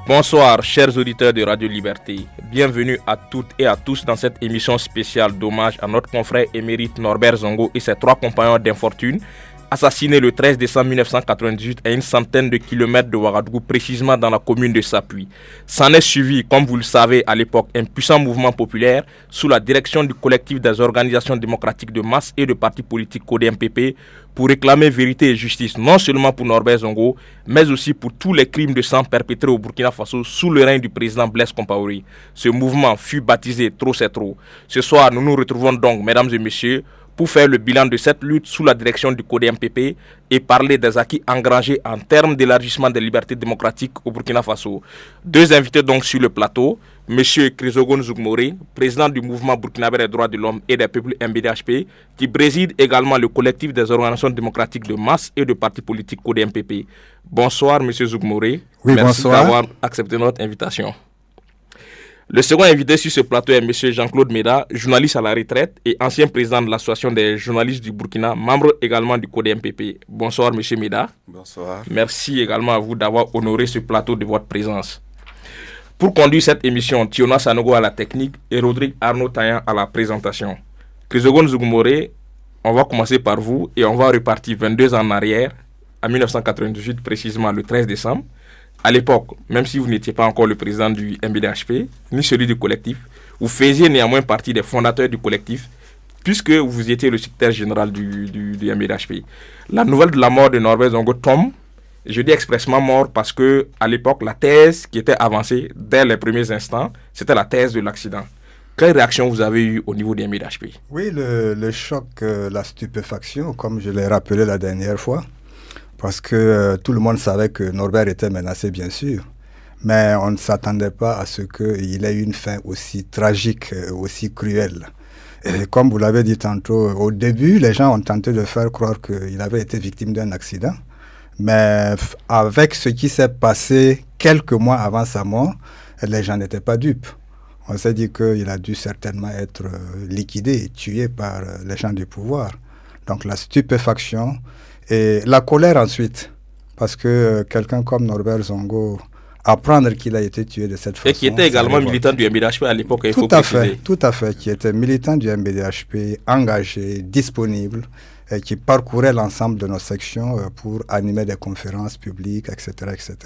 Bonsoir, chers auditeurs de Radio Liberté. Bienvenue à toutes et à tous dans cette émission spéciale d'hommage à notre confrère émérite Norbert Zongo et ses 3 compagnons d'infortune, assassinés le 13 décembre 1998 à une centaine de kilomètres de Ouagadougou, précisément dans la commune de Sapuy. S'en est suivi, comme vous le savez, à l'époque, un puissant mouvement populaire sous la direction du collectif des organisations démocratiques de masse et de partis politiques CODEMPP pour réclamer vérité et justice, non seulement pour Norbert Zongo, mais aussi pour tous les crimes de sang perpétrés au Burkina Faso sous le règne du président Blaise Compaoré. Ce mouvement fut baptisé Trop c'est trop. Ce soir, nous nous retrouvons donc, mesdames et messieurs, pour faire le bilan de cette lutte sous la direction du CODEMPP et parler des acquis engrangés en termes d'élargissement des libertés démocratiques au Burkina Faso. 2 invités donc sur le plateau, M. Chrysogonos Zougmoré, président du mouvement burkinabé des droits de l'homme et des peuples MBDHP, qui préside également le collectif des organisations démocratiques de masse et de partis politiques CODEMPP. Bonsoir M. Zougmoré. Oui, merci bonsoir. d'avoir accepté notre invitation. Le second invité sur ce plateau est M. Jean-Claude Méda, journaliste à la retraite et ancien président de l'association des journalistes du Burkina, membre également du CODEMPP. Bonsoir M. Méda. Bonsoir. Merci également à vous d'avoir honoré ce plateau de votre présence. Pour conduire cette émission, Tiona Sanogo à la technique et Rodrigue Arnaud Taillan à la présentation. Chrysogonos Zougmoré, on va commencer par vous et on va repartir 22 ans en arrière, à 1998 précisément le 13 décembre. À l'époque, même si vous n'étiez pas encore le président du MBDHP, ni celui du collectif, vous faisiez néanmoins partie des fondateurs du collectif, puisque vous étiez le secrétaire général du MBDHP. La nouvelle de la mort de Norbert Zongo tombe, je dis expressément mort parce que à l'époque, la thèse qui était avancée dès les premiers instants, c'était la thèse de l'accident. Quelle réaction vous avez eue au niveau du MBDHP? Oui, le choc, la stupéfaction, comme je l'ai rappelé la dernière fois. Parce que tout le monde savait que Norbert était menacé, bien sûr. Mais on ne s'attendait pas à ce qu'il ait une fin aussi tragique, aussi cruelle. Et comme vous l'avez dit tantôt, au début, les gens ont tenté de faire croire qu'il avait été victime d'un accident. Mais avec ce qui s'est passé quelques mois avant sa mort, les gens n'étaient pas dupes. On s'est dit qu'il a dû certainement être liquidé et tué par les gens du pouvoir. Donc la stupéfaction... Et la colère ensuite, parce que quelqu'un comme Norbert Zongo, apprendre qu'il a été tué de cette façon... Et qui était également militant du MBDHP à l'époque, il faut préciser. Tout à fait, qui était militant du MBDHP, engagé, disponible, et qui parcourait l'ensemble de nos sections pour animer des conférences publiques, etc. etc.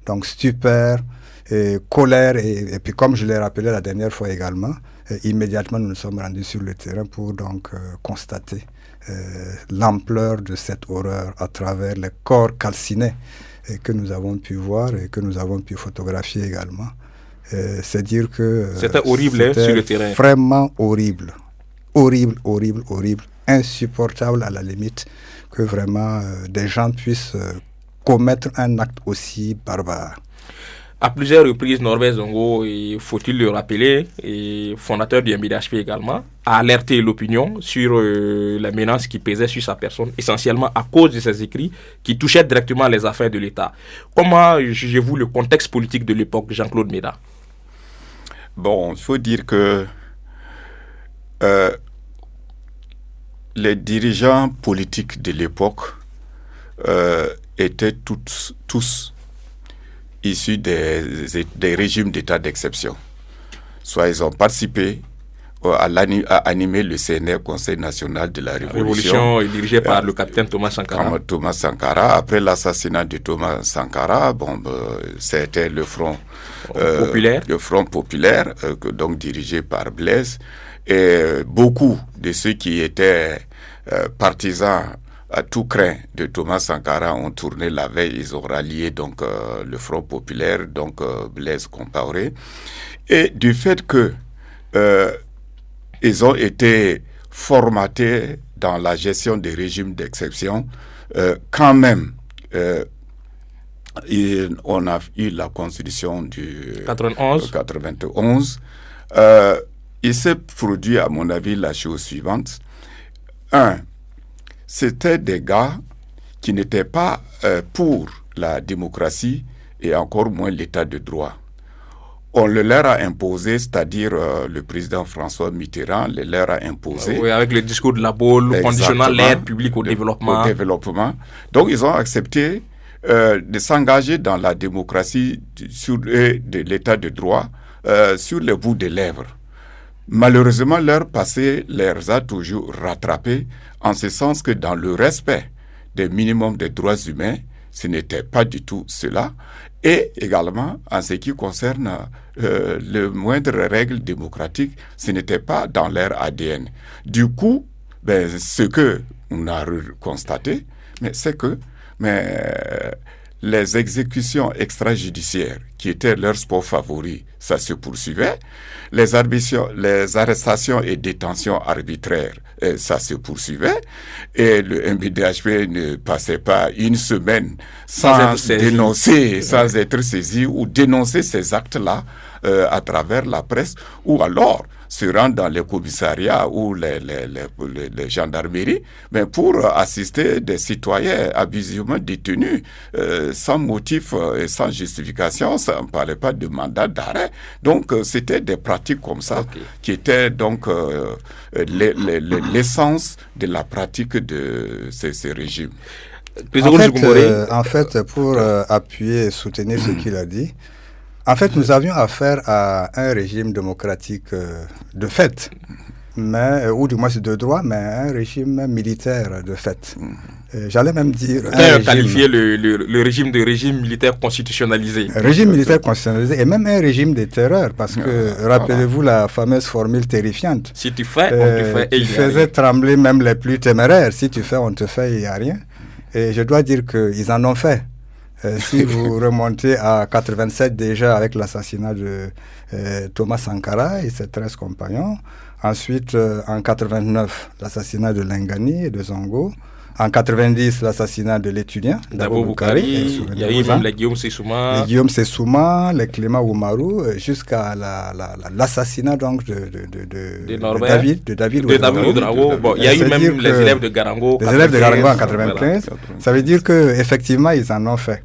Donc stupeur, et colère, et puis comme je l'ai rappelé la dernière fois également, immédiatement nous nous sommes rendus sur le terrain pour donc constater l'ampleur de cette horreur à travers les corps calcinés que nous avons pu voir et que nous avons pu photographier également. C'est dire que c'était horrible sur le terrain. Vraiment horrible. Horrible, horrible, horrible. Insupportable à la limite que vraiment des gens puissent commettre un acte aussi barbare. À plusieurs reprises, Norbert Zongo, faut-il le rappeler, et fondateur du MBDHP également, a alerté l'opinion sur les menaces qui pesaient sur sa personne, essentiellement à cause de ses écrits qui touchaient directement les affaires de l'État. Comment jugez-vous le contexte politique de l'époque, Jean-Claude Méda? Bon, il faut dire que les dirigeants politiques de l'époque étaient tous issus des régimes d'état d'exception. Soit ils ont participé à animer le CNR, Conseil national de la Révolution, dirigé par le capitaine Thomas Sankara. Thomas Sankara. Après l'assassinat de Thomas Sankara, c'était le Front populaire, donc dirigé par Blaise. Et beaucoup de ceux qui étaient partisans à tout craint de Thomas Sankara ont tourné la veille, ils ont rallié donc le Front populaire, donc Blaise Compaoré. Et du fait que ils ont été formatés dans la gestion des régimes d'exception, quand même, on a eu la constitution du 91. Il s'est produit, à mon avis, la chose suivante. C'était des gars qui n'étaient pas pour la démocratie et encore moins l'état de droit. On le leur a imposé, c'est-à-dire le président François Mitterrand le leur a imposé. Oui, avec le discours de la boule, conditionnant l'aide publique au développement. Donc ils ont accepté de s'engager dans la démocratie et de l'état de droit sur le bout des lèvres. Malheureusement, leur passé les a toujours rattrapés, en ce sens que dans le respect des minimums des droits humains, ce n'était pas du tout cela. Et également, en ce qui concerne le moindre règle démocratique, ce n'était pas dans leur ADN. Du coup, ce que on a constaté, c'est que les exécutions extrajudiciaires, qui étaient leur sport favori, ça se poursuivait. Les arrestations et détentions arbitraires, ça se poursuivait. Et le MBDHP ne passait pas une semaine sans dénoncer, sans être saisi ou dénoncer ces actes-là à travers la presse, ou alors se rendre dans les commissariats ou les gendarmeries, mais pour assister des citoyens abusivement détenus sans motif et sans justification. Ça ne parlait pas de mandat d'arrêt. Donc, c'était des pratiques comme ça qui étaient donc l'essence de la pratique de ces régimes. En fait, pour appuyer et soutenir ce qu'il a dit, en fait, nous avions affaire à un régime démocratique de fait, ou du moins de droit, mais un régime militaire de fait. J'allais même dire... qualifier le régime de régime militaire constitutionnalisé. Régime militaire constitutionnalisé et même un régime de terreur, parce que, rappelez-vous la fameuse formule terrifiante. Si tu fais, on te fait, et il qui faisait trembler même les plus téméraires. Si tu fais, on te fait, il n'y a rien. Et je dois dire qu'ils en ont fait. Si vous remontez à 87 déjà avec l'assassinat de Thomas Sankara et ses 13 compagnons, ensuite en 89 l'assassinat de Lengani et de Zongo, en 90 l'assassinat de l'étudiant Dabo Boukari, il y a eu même les Guillaume Sessouma, les Clément Oumarou, jusqu'à l'assassinat donc de David Ouedraogo. Bon, il y a eu même les élèves de Garango. Les élèves de Garango en 95. Ça veut dire qu'effectivement, ils en ont fait.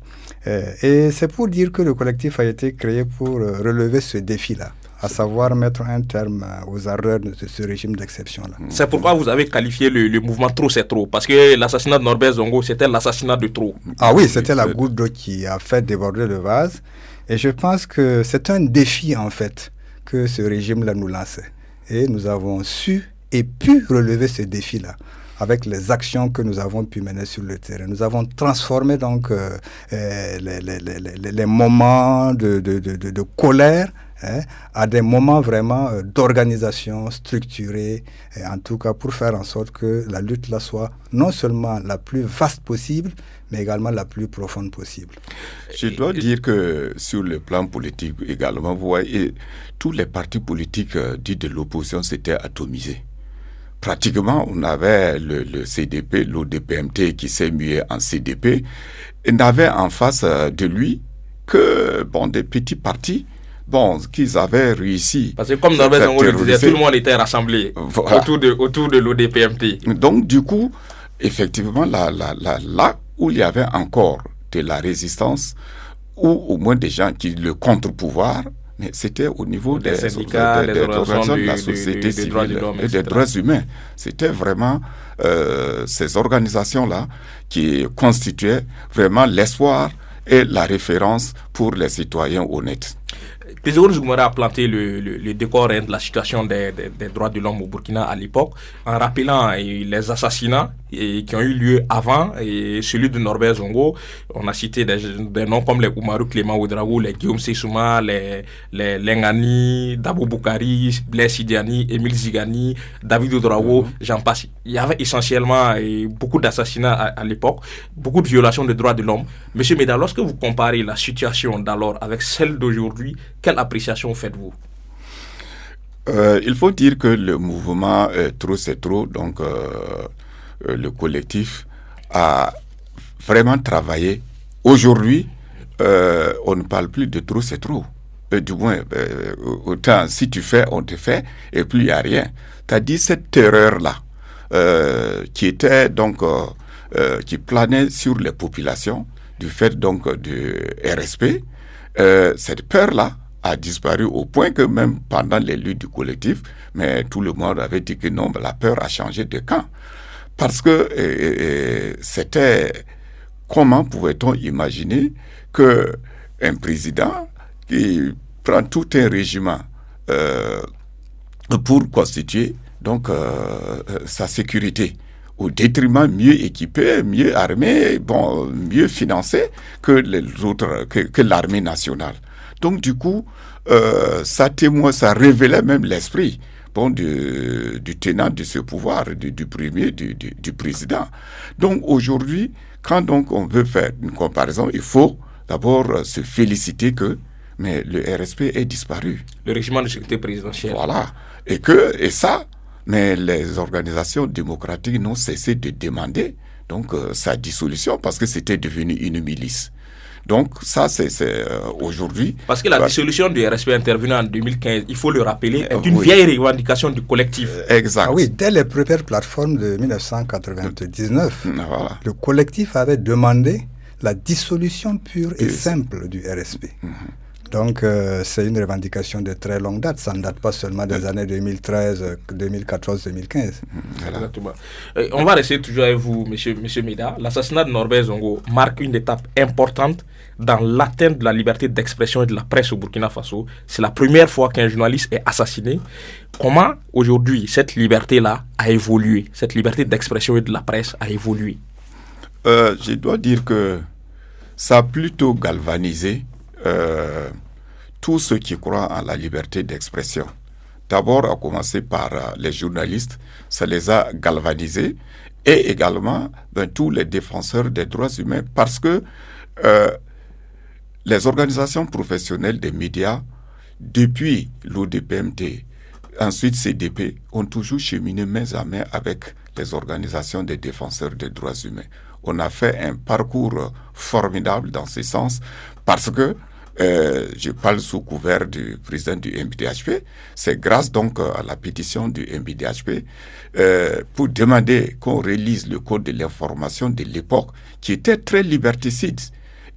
Et c'est pour dire que le collectif a été créé pour relever ce défi-là, à savoir mettre un terme aux erreurs de ce régime d'exception-là. C'est pourquoi vous avez qualifié le mouvement Trop c'est trop, parce que l'assassinat de Norbert Zongo, c'était l'assassinat de trop. Ah oui, c'était la goutte d'eau qui a fait déborder le vase. Et je pense que c'est un défi, en fait, que ce régime-là nous lançait. Et nous avons su et pu relever ce défi-là avec les actions que nous avons pu mener sur le terrain. Nous avons transformé donc les moments de colère à des moments vraiment d'organisation structurée, et en tout cas pour faire en sorte que la lutte là soit non seulement la plus vaste possible, mais également la plus profonde possible. Je dois dire que sur le plan politique également, vous voyez, tous les partis politiques dits de l'opposition s'étaient atomisés. Pratiquement, on avait le CDP, l'ODPMT qui s'est mué en CDP, et n'avait en face de lui que des petits partis qu'ils avaient réussi. Parce que comme Norbert Zongo le disait, tout le monde était rassemblé autour de l'ODPMT. Donc du coup, effectivement, là où il y avait encore de la résistance, ou au moins des gens qui le contre-pouvoir, mais c'était au niveau des syndicats, des organisations de la société civile et des droits humains. C'était vraiment ces organisations-là qui constituaient vraiment l'espoir et la référence pour les citoyens honnêtes. Président Zoumoura a planté le décor de la situation des droits de l'homme au Burkina à l'époque, en rappelant les assassinats qui ont eu lieu avant, et celui de Norbert Zongo. On a cité des noms comme les Oumarou Clément Ouedraogo, les Guillaume Sessouma, les Lengani, Dabo Boukari, Blaise Sidiani, Émile Zigani, David Ouedraogo, j'en passe. Il y avait essentiellement beaucoup d'assassinats à l'époque, beaucoup de violations des droits de l'homme. Monsieur Médard, lorsque vous comparez la situation d'alors avec celle d'aujourd'hui, quelle appréciation faites-vous? Il faut dire que le mouvement Trop c'est trop, donc le collectif, a vraiment travaillé. Aujourd'hui, on ne parle plus de trop c'est trop. Du moins, autant si tu fais, on te fait, et puis il n'y a rien. Tu as dit cette terreur-là, qui était donc, qui planait sur les populations, du fait donc du RSP, cette peur-là a disparu au point que même pendant les luttes du collectif, mais tout le monde avait dit que non, la peur a changé de camp. Parce que c'était comment pouvait-on imaginer qu'un président qui prend tout un régiment pour constituer donc sa sécurité, au détriment mieux équipé, mieux armé, mieux financé que les autres, que l'armée nationale. Donc du coup, ça révélait même l'esprit du tenant de ce pouvoir, du premier, du président. Donc aujourd'hui, quand donc on veut faire une comparaison, il faut d'abord se féliciter que le RSP est disparu. Le régiment de sécurité présidentielle. Voilà. Mais les organisations démocratiques n'ont cessé de demander donc sa dissolution parce que c'était devenu une milice. Donc ça, c'est aujourd'hui... Parce que la dissolution du RSP intervenue en 2015, il faut le rappeler, est une vieille revendication du collectif. Exact. Ah oui, dès les premières plateformes de 1999, voilà. Le collectif avait demandé la dissolution pure et simple du RSP. Donc, c'est une revendication de très longue date. Ça ne date pas seulement des années 2013, 2014, 2015. Exactement. On va rester toujours avec vous, monsieur Meda. L'assassinat de Norbert Zongo marque une étape importante dans l'atteinte de la liberté d'expression et de la presse au Burkina Faso. C'est la première fois qu'un journaliste est assassiné. Comment, aujourd'hui, cette liberté-là a évolué? Cette liberté d'expression et de la presse a évolué? Je dois dire que ça a plutôt galvanisé tous ceux qui croient en la liberté d'expression. D'abord, à commencer par les journalistes, ça les a galvanisés, et également tous les défenseurs des droits humains, parce que les organisations professionnelles des médias, depuis l'ODPMT, ensuite CDP, ont toujours cheminé main à main avec les organisations des défenseurs des droits humains. On a fait un parcours formidable dans ce sens, parce que je parle sous couvert du président du MBDHP, c'est grâce donc à la pétition du MBDHP pour demander qu'on relise le code de l'information de l'époque qui était très liberticide.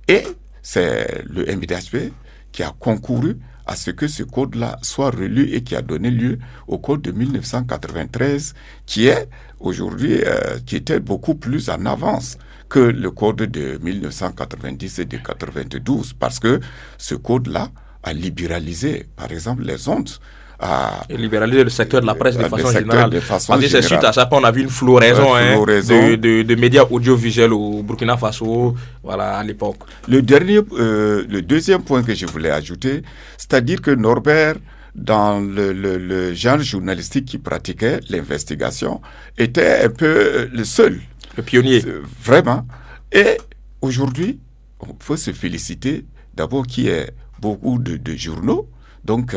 Et c'est le MBDHP qui a concouru à ce que ce code-là soit relu et qui a donné lieu au code de 1993 qui est aujourd'hui, qui était beaucoup plus en avance que le code de 1990 et de 92, parce que ce code-là a libéralisé, par exemple, les ondes. Et libéraliser le secteur de la presse de façon générale. Parce que c'est suite à ça qu'on a vu une floraison, de médias audiovisuels au Burkina Faso, voilà, à l'époque. Le deuxième point que je voulais ajouter, c'est-à-dire que Norbert, dans le genre journalistique qui pratiquait l'investigation, était un peu le seul. Le pionnier. Vraiment. Et aujourd'hui, on peut se féliciter d'abord qu'il y ait beaucoup de journaux donc,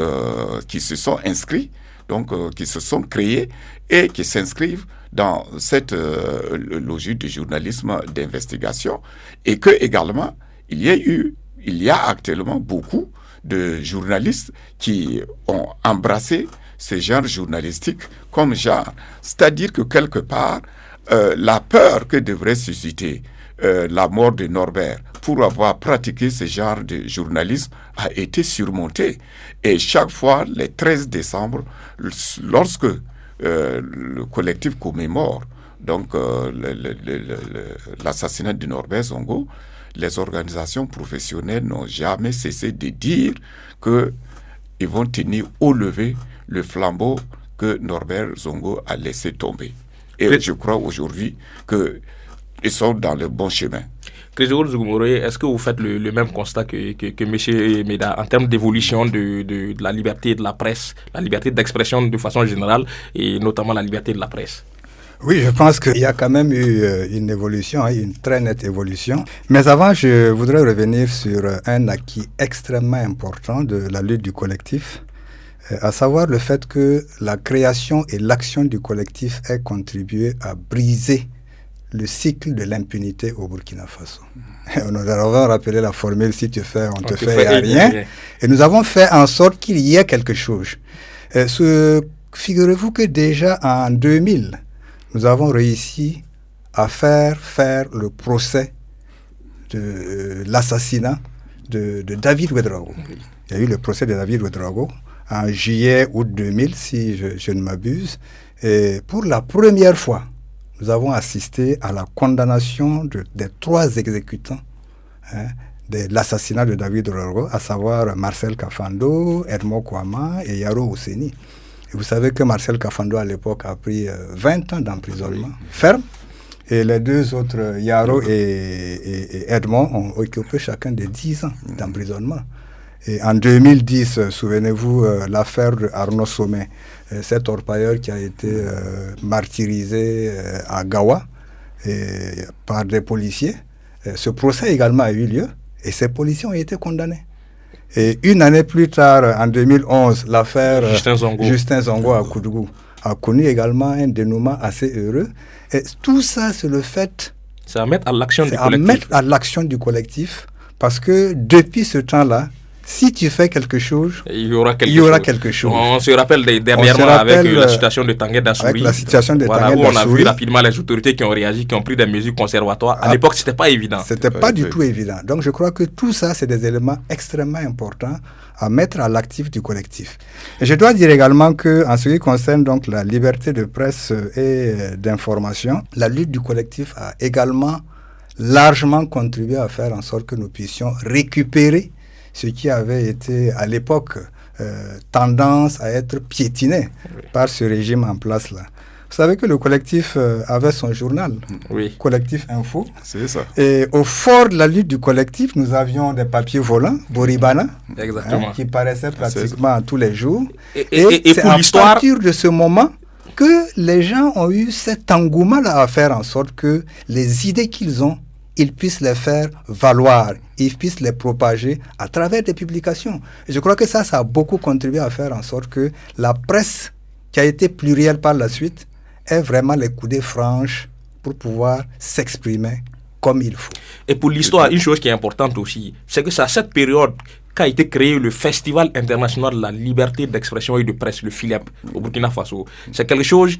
qui se sont inscrits, donc, qui se sont créés et qui s'inscrivent dans cette logique de journalisme d'investigation. Et que également, il y a actuellement beaucoup de journalistes qui ont embrassé ce genre journalistique comme genre. C'est-à-dire que quelque part, la peur que devrait susciter la mort de Norbert pour avoir pratiqué ce genre de journalisme a été surmontée. Et chaque fois, les 13 décembre, lorsque le collectif commémore donc l'assassinat de Norbert Zongo, les organisations professionnelles n'ont jamais cessé de dire qu'ils vont tenir au lever le flambeau que Norbert Zongo a laissé tomber. Et je crois aujourd'hui qu'ils sont dans le bon chemin. Grégoire Zougoumoré, est-ce que vous faites le même constat que M. Meda en termes d'évolution de la liberté de la presse, la liberté d'expression de façon générale et notamment la liberté de la presse? Oui, je pense qu'il y a quand même eu une évolution, une très nette évolution. Mais avant, je voudrais revenir sur un acquis extrêmement important de la lutte du collectif, à savoir le fait que la création et l'action du collectif aient contribué à briser le cycle de l'impunité au Burkina Faso. Nous avons rappelé la formule « si tu fais, on te fait rien ». Et nous avons fait en sorte qu'il y ait quelque chose. Figurez-vous que déjà en 2000, nous avons réussi à faire le procès de l'assassinat de David Ouédraogo. Il y a eu le procès de David Ouédraogo en juillet-août 2000, si je ne m'abuse. Et pour la première fois, nous avons assisté à la condamnation des 3 exécutants de l'assassinat de David Rorgo, à savoir Marcel Kafando, Edmond Kouama et Yaro Ousseni. Et vous savez que Marcel Kafando, à l'époque, a pris 20 ans d'emprisonnement ferme. Et les 2 autres, Yaro et Edmond, ont occupé chacun de 10 ans d'emprisonnement. Et en 2010, souvenez-vous, l'affaire de Arnaud Sommet, cet orpailleur qui a été martyrisé à Gawa par des policiers. Ce procès également a eu lieu et ces policiers ont été condamnés. Et une année plus tard, en 2011, l'affaire Justin Zongo à Koudougou a connu également un dénouement assez heureux. Et tout ça, c'est le fait... C'est à mettre à l'action du collectif. À mettre à l'action du collectif, parce que depuis ce temps-là, si tu fais quelque chose, il y aura quelque chose. On se rappelle dernièrement avec la situation de Tanguy Dassouri. Avec la situation de Tanguy Dassouri. On a vu rapidement les autorités qui ont réagi, qui ont pris des mesures conservatoires. À l'époque, ce n'était pas évident. Ce n'était pas du tout évident. Donc, je crois que tout ça, c'est des éléments extrêmement importants à mettre à l'actif du collectif. Et je dois dire également qu'en ce qui concerne donc la liberté de presse et d'information, la lutte du collectif a également largement contribué à faire en sorte que nous puissions récupérer ce qui avait été à l'époque tendance à être piétiné par ce régime en place là. Vous savez que le collectif avait son journal, Collectif Info. C'est ça. Et au fort de la lutte du collectif, nous avions des papiers volants, Boribana, qui paraissaient pratiquement tous les jours. Et c'est à partir de ce moment que les gens ont eu cet engouement à faire en sorte que les idées qu'ils ont, ils puissent les faire valoir, ils puissent les propager à travers des publications. Et je crois que ça a beaucoup contribué à faire en sorte que la presse, qui a été plurielle par la suite, ait vraiment les coudées franches pour pouvoir s'exprimer comme il faut. Et pour l'histoire, une chose qui est importante aussi, c'est que c'est à cette période qu'a été créé le Festival international de la liberté d'expression et de presse, le FILEP, au Burkina Faso. C'est quelque chose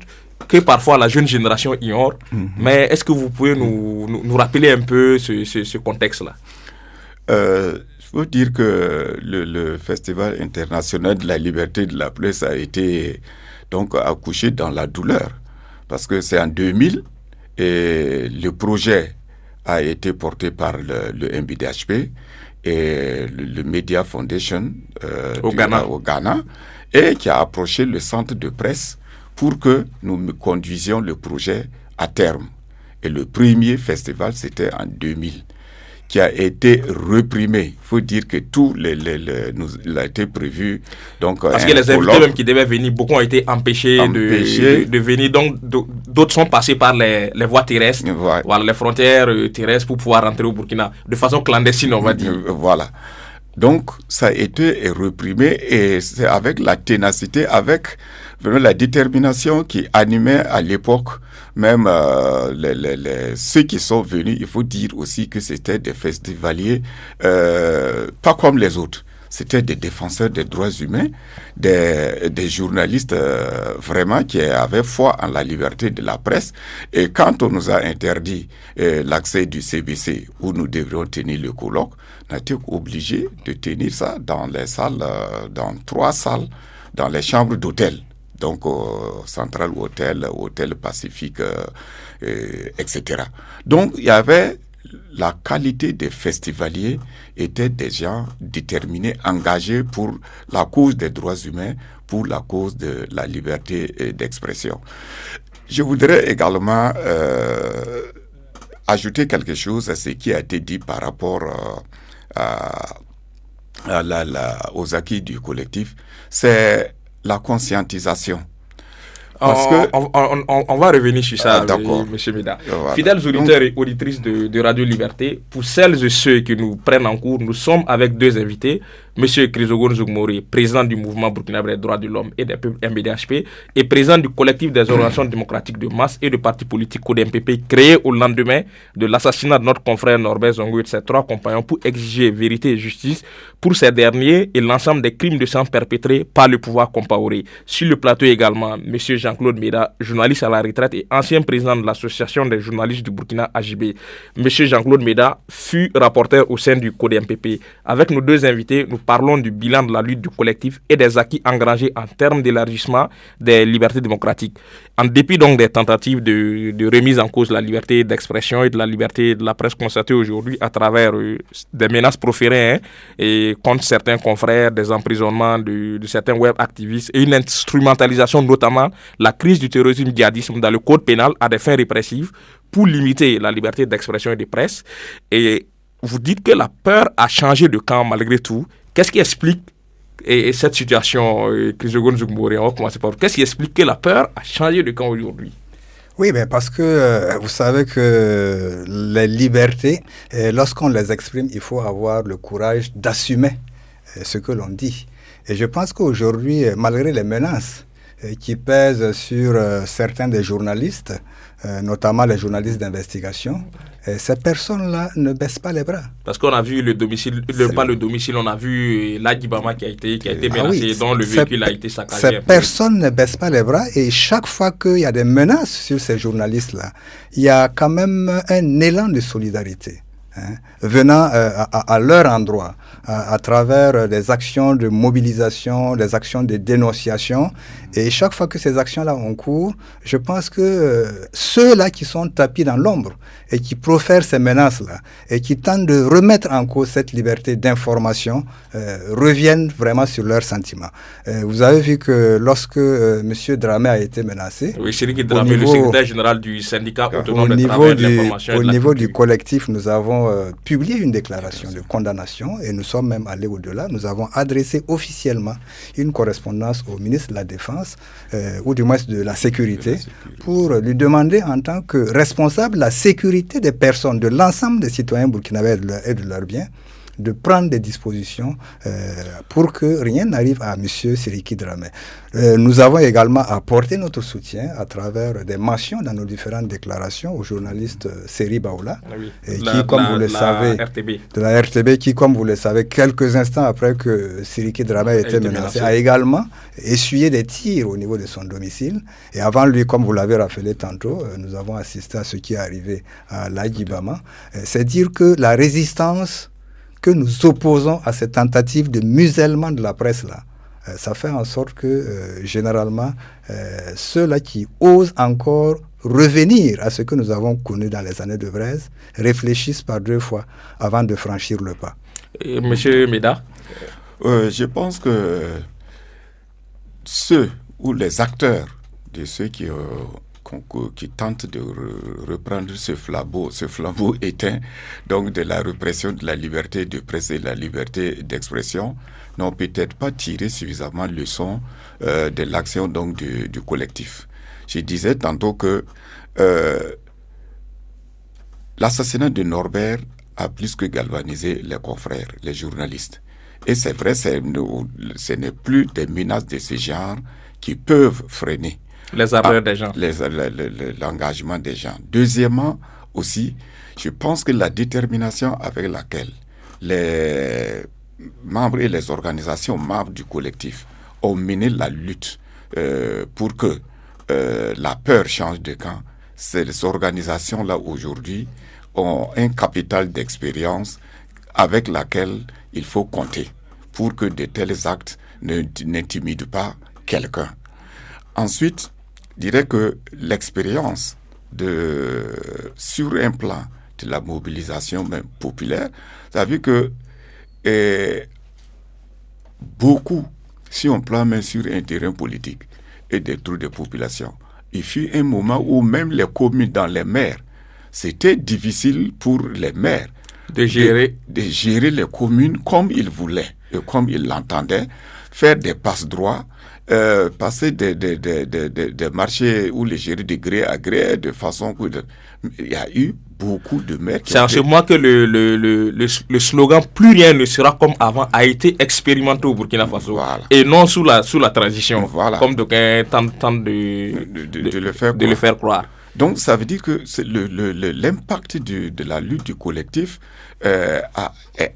que parfois la jeune génération ignore, mais est-ce que vous pouvez nous rappeler un peu ce contexte-là? Il faut dire que le Festival international de la liberté de la presse a été donc accouché dans la douleur, parce que c'est en 2000 et le projet a été porté par le MBDHP et le Media Foundation au Ghana, et qui a approché le centre de presse pour que nous conduisions le projet à terme. Et le premier festival, c'était en 2000, qui a été reprimé. Il faut dire que tout il a été prévu. Donc, parce que les invités même qui devaient venir, beaucoup ont été empêchés. De venir. Donc, d'autres sont passés par les voies terrestres, voilà, les frontières terrestres pour pouvoir rentrer au Burkina, de façon clandestine, on va dire. Voilà. Donc, ça a été reprimé et c'est avec la ténacité, avec vraiment la détermination qui animait à l'époque même ceux qui sont venus. Il faut dire aussi que c'était des festivaliers pas comme les autres. C'était des défenseurs des droits humains, des journalistes vraiment qui avaient foi en la liberté de la presse. Et quand on nous a interdit l'accès du CBC, où nous devrions tenir le colloque, on a été obligés de tenir ça dans les salles, dans 3 salles, dans les chambres d'hôtel. Donc, Central Hotel, Hôtel Pacifique, etc. Donc, il y avait la qualité des festivaliers étaient des gens déterminés, engagés pour la cause des droits humains, pour la cause de la liberté d'expression. Je voudrais également ajouter quelque chose à ce qui a été dit par rapport aux acquis du collectif, c'est la conscientisation. Parce on va revenir sur ça, M. Mida. Voilà. Fidèles auditeurs et auditrices de Radio Liberté, pour celles et ceux qui nous prennent en cours, nous sommes avec 2 invités, M. Chrysogonos Zougmori, président du mouvement burkinabé des droits de l'homme et des peuples MBDHP, et président du collectif des organisations démocratiques de masse et de partis politiques CODEMPP, créé au lendemain de l'assassinat de notre confrère Norbert Zongo et de ses 3 compagnons pour exiger vérité et justice pour ces derniers et l'ensemble des crimes de sang perpétrés par le pouvoir compaoré. Sur le plateau également, M. Jean-Claude Meda, journaliste à la retraite et ancien président de l'association des journalistes du Burkina AJB. M. Jean-Claude Meda fut rapporteur au sein du CODEMPP. Avec nos 2 invités, nous parlons du bilan de la lutte du collectif et des acquis engrangés en termes d'élargissement des libertés démocratiques. En dépit donc des tentatives de remise en cause de la liberté d'expression et de la liberté de la presse constatées aujourd'hui à travers des menaces proférées et contre certains confrères, des emprisonnements de certains web activistes et une instrumentalisation, notamment la crise du terrorisme djihadisme dans le code pénal à des fins répressives pour limiter la liberté d'expression et de presse. Et vous dites que la peur a changé de camp malgré tout. Qu'est-ce qui explique cette situation, Chrysogonos Zougoumbori, on va commencer par vous. Qu'est-ce qui explique que la peur a changé de camp aujourd'hui? Oui, mais parce que vous savez que les libertés, lorsqu'on les exprime, il faut avoir le courage d'assumer ce que l'on dit. Et je pense qu'aujourd'hui, malgré les menaces qui pèsent sur certains des journalistes, notamment les journalistes d'investigation, ces personnes-là ne baissent pas les bras. Parce qu'on a vu le domicile, on a vu l'Adibama qui a été menacé, dont le véhicule a été saccagé. Ces personnes ne baissent pas les bras et chaque fois qu'il y a des menaces sur ces journalistes-là, il y a quand même un élan de solidarité venant à leur endroit, à travers des actions de mobilisation, des actions de dénonciation. Et chaque fois que ces actions-là ont cours, je pense que ceux-là qui sont tapis dans l'ombre et qui profèrent ces menaces-là et qui tentent de remettre en cause cette liberté d'information reviennent vraiment sur leurs sentiments. Vous avez vu que lorsque M. Dramé a été menacé... Oui, Siriki Dramé, le secrétaire général du syndicat autonome de travail de l'information. Au niveau du collectif, nous avons publié une déclaration de condamnation et nous sommes même allés au-delà. Nous avons adressé officiellement une correspondance au ministre de la Défense ou du moins de la Sécurité pour lui demander en tant que responsable de la sécurité des personnes, de l'ensemble des citoyens burkinabés et de leurs biens, de prendre des dispositions pour que rien n'arrive à M. Siriki Dramé. Nous avons également apporté notre soutien à travers des mentions dans nos différentes déclarations au journaliste Seri Baoula, de la RTB, qui, comme vous le savez, quelques instants après que Siriki Dramé ait été menacé, a également essuyé des tirs au niveau de son domicile. Et avant lui, comme vous l'avez rappelé tantôt, nous avons assisté à ce qui est arrivé à l'Adibama. C'est dire que la résistance que nous opposons à cette tentative de musellement de la presse-là, ça fait en sorte que, généralement, ceux-là qui osent encore revenir à ce que nous avons connu dans les années de braise réfléchissent par deux fois avant de franchir le pas. Monsieur Meda? Je pense que ceux ou les acteurs de ceux qui tentent de reprendre ce flambeau éteint, donc de la répression de la liberté de presse et de la liberté d'expression, n'ont peut-être pas tiré suffisamment de leçons de l'action donc du collectif. Je disais tantôt que l'assassinat de Norbert a plus que galvanisé les confrères, les journalistes. Et c'est vrai, ce n'est plus des menaces de ce genre qui peuvent freiner les ardeurs des gens. L'engagement des gens. Deuxièmement, aussi, je pense que la détermination avec laquelle les membres et les organisations membres du collectif ont mené la lutte pour que la peur change de camp, ces organisations-là aujourd'hui ont un capital d'expérience avec laquelle il faut compter pour que de tels actes n'intimident pas quelqu'un. Ensuite, je dirais que l'expérience sur un plan de la mobilisation même populaire, ça veut dire que beaucoup, si on prend même sur un terrain politique et des trous de population, il fut un moment où même les communes dans les maires, c'était difficile pour les maires de gérer les communes comme ils voulaient et comme ils l'entendaient, faire des passe-droits, passer des marchés où les gérer de gré à gré de façon que il y a eu beaucoup de maires. C'est en ce moment que le slogan « Plus rien ne sera comme avant » a été expérimenté au Burkina Faso. Voilà. Et non sous la transition, voilà. Comme d'aucuns tentent de le faire croire. Donc ça veut dire que l'impact de la lutte du collectif est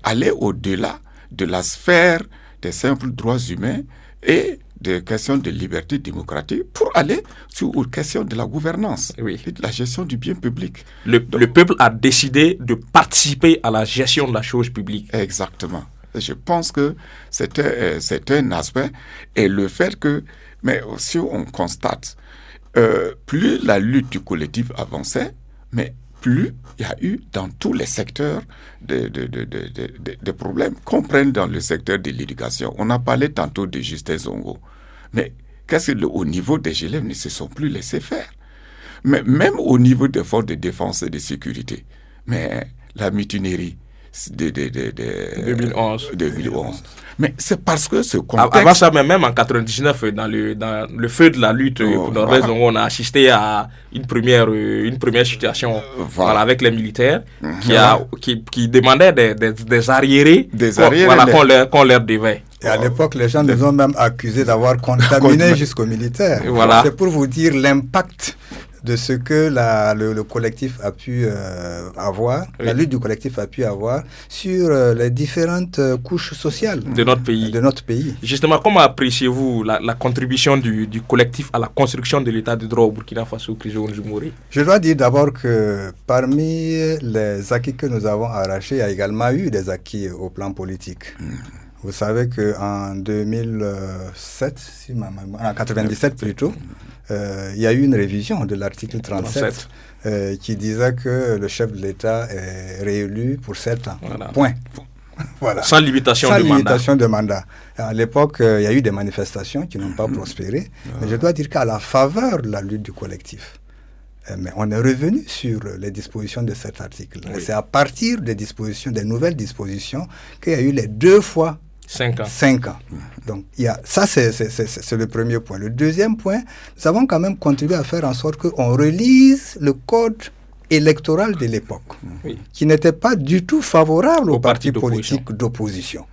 allé au-delà de la sphère des simples droits humains et des questions de liberté démocratique pour aller aux questions de la gouvernance et de la gestion du bien public. Le peuple a décidé de participer à la gestion de la chose publique. Exactement. Je pense que c'est un aspect. Et le fait que, mais aussi on constate, plus la lutte du collectif avançait, mais plus il y a eu dans tous les secteurs des problèmes, qu'on prenne dans le secteur de l'éducation. On a parlé tantôt de Justin Zongo. Mais qu'est-ce que au niveau des élèves ne se sont plus laissés faire? Mais même au niveau des forces de défense et de sécurité. Mais la mutinerie de 2011. Mais c'est parce que ce contexte... Avant ça, même en 99, dans le feu de la lutte pour Norbert Zongo, on a assisté à une première situation avec les militaires qui demandaient des arriérés, qu'on leur devait. Et à l'époque, les gens nous ont même accusés d'avoir contaminé jusqu'aux militaires. Voilà. C'est pour vous dire l'impact de ce que le collectif a pu avoir, la lutte du collectif a pu avoir sur les différentes couches sociales de notre pays. Justement, comment appréciez-vous la contribution du collectif à la construction de l'état de droit au Burkina Faso, Krizo Njumuri? Je dois dire d'abord que parmi les acquis que nous avons arrachés, il y a également eu des acquis au plan politique. Vous savez qu'en 2007, en 97 plutôt, il y a eu une révision de l'article 37 qui disait que le chef de l'État est réélu pour 7 ans. Voilà. Point. Voilà. Sans limitation de mandat. À l'époque, il y a eu des manifestations qui n'ont pas prospéré. Mais je dois dire qu'à la faveur de la lutte du collectif, mais on est revenu sur les dispositions de cet article. Oui. C'est à partir des nouvelles dispositions qu'il y a eu les 2 fois 5 ans. Donc, ça, c'est le premier point. Le deuxième point, nous avons quand même contribué à faire en sorte qu'on relise le code électoral de l'époque, qui n'était pas du tout favorable aux partis politiques d'opposition.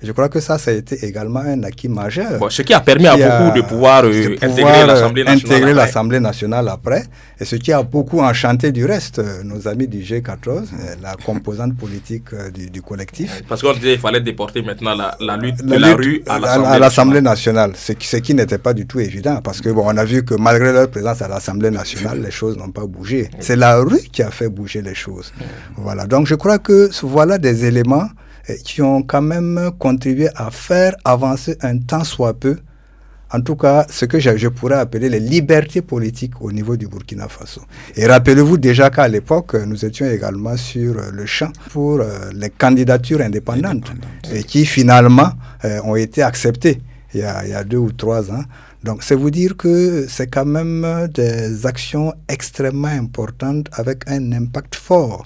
Je crois que ça a été également un acquis majeur. Ce qui a permis à beaucoup de pouvoir intégrer l'Assemblée nationale après, et ce qui a beaucoup enchanté du reste nos amis du G14, la composante politique du collectif. Parce qu'on disait qu'il fallait déporter maintenant la lutte de la rue à l'Assemblée nationale, ce qui n'était pas du tout évident, parce que on a vu que malgré leur présence à l'Assemblée nationale, les choses n'ont pas bougé. C'est la rue qui a fait bouger les choses. Voilà. Donc je crois que voilà des éléments qui ont quand même contribué à faire avancer un tant soit peu, en tout cas, ce que je pourrais appeler les libertés politiques au niveau du Burkina Faso. Et rappelez-vous déjà qu'à l'époque, nous étions également sur le champ pour les candidatures indépendantes, et qui finalement ont été acceptées il y a 2 ou 3 ans. Donc, c'est vous dire que c'est quand même des actions extrêmement importantes avec un impact fort,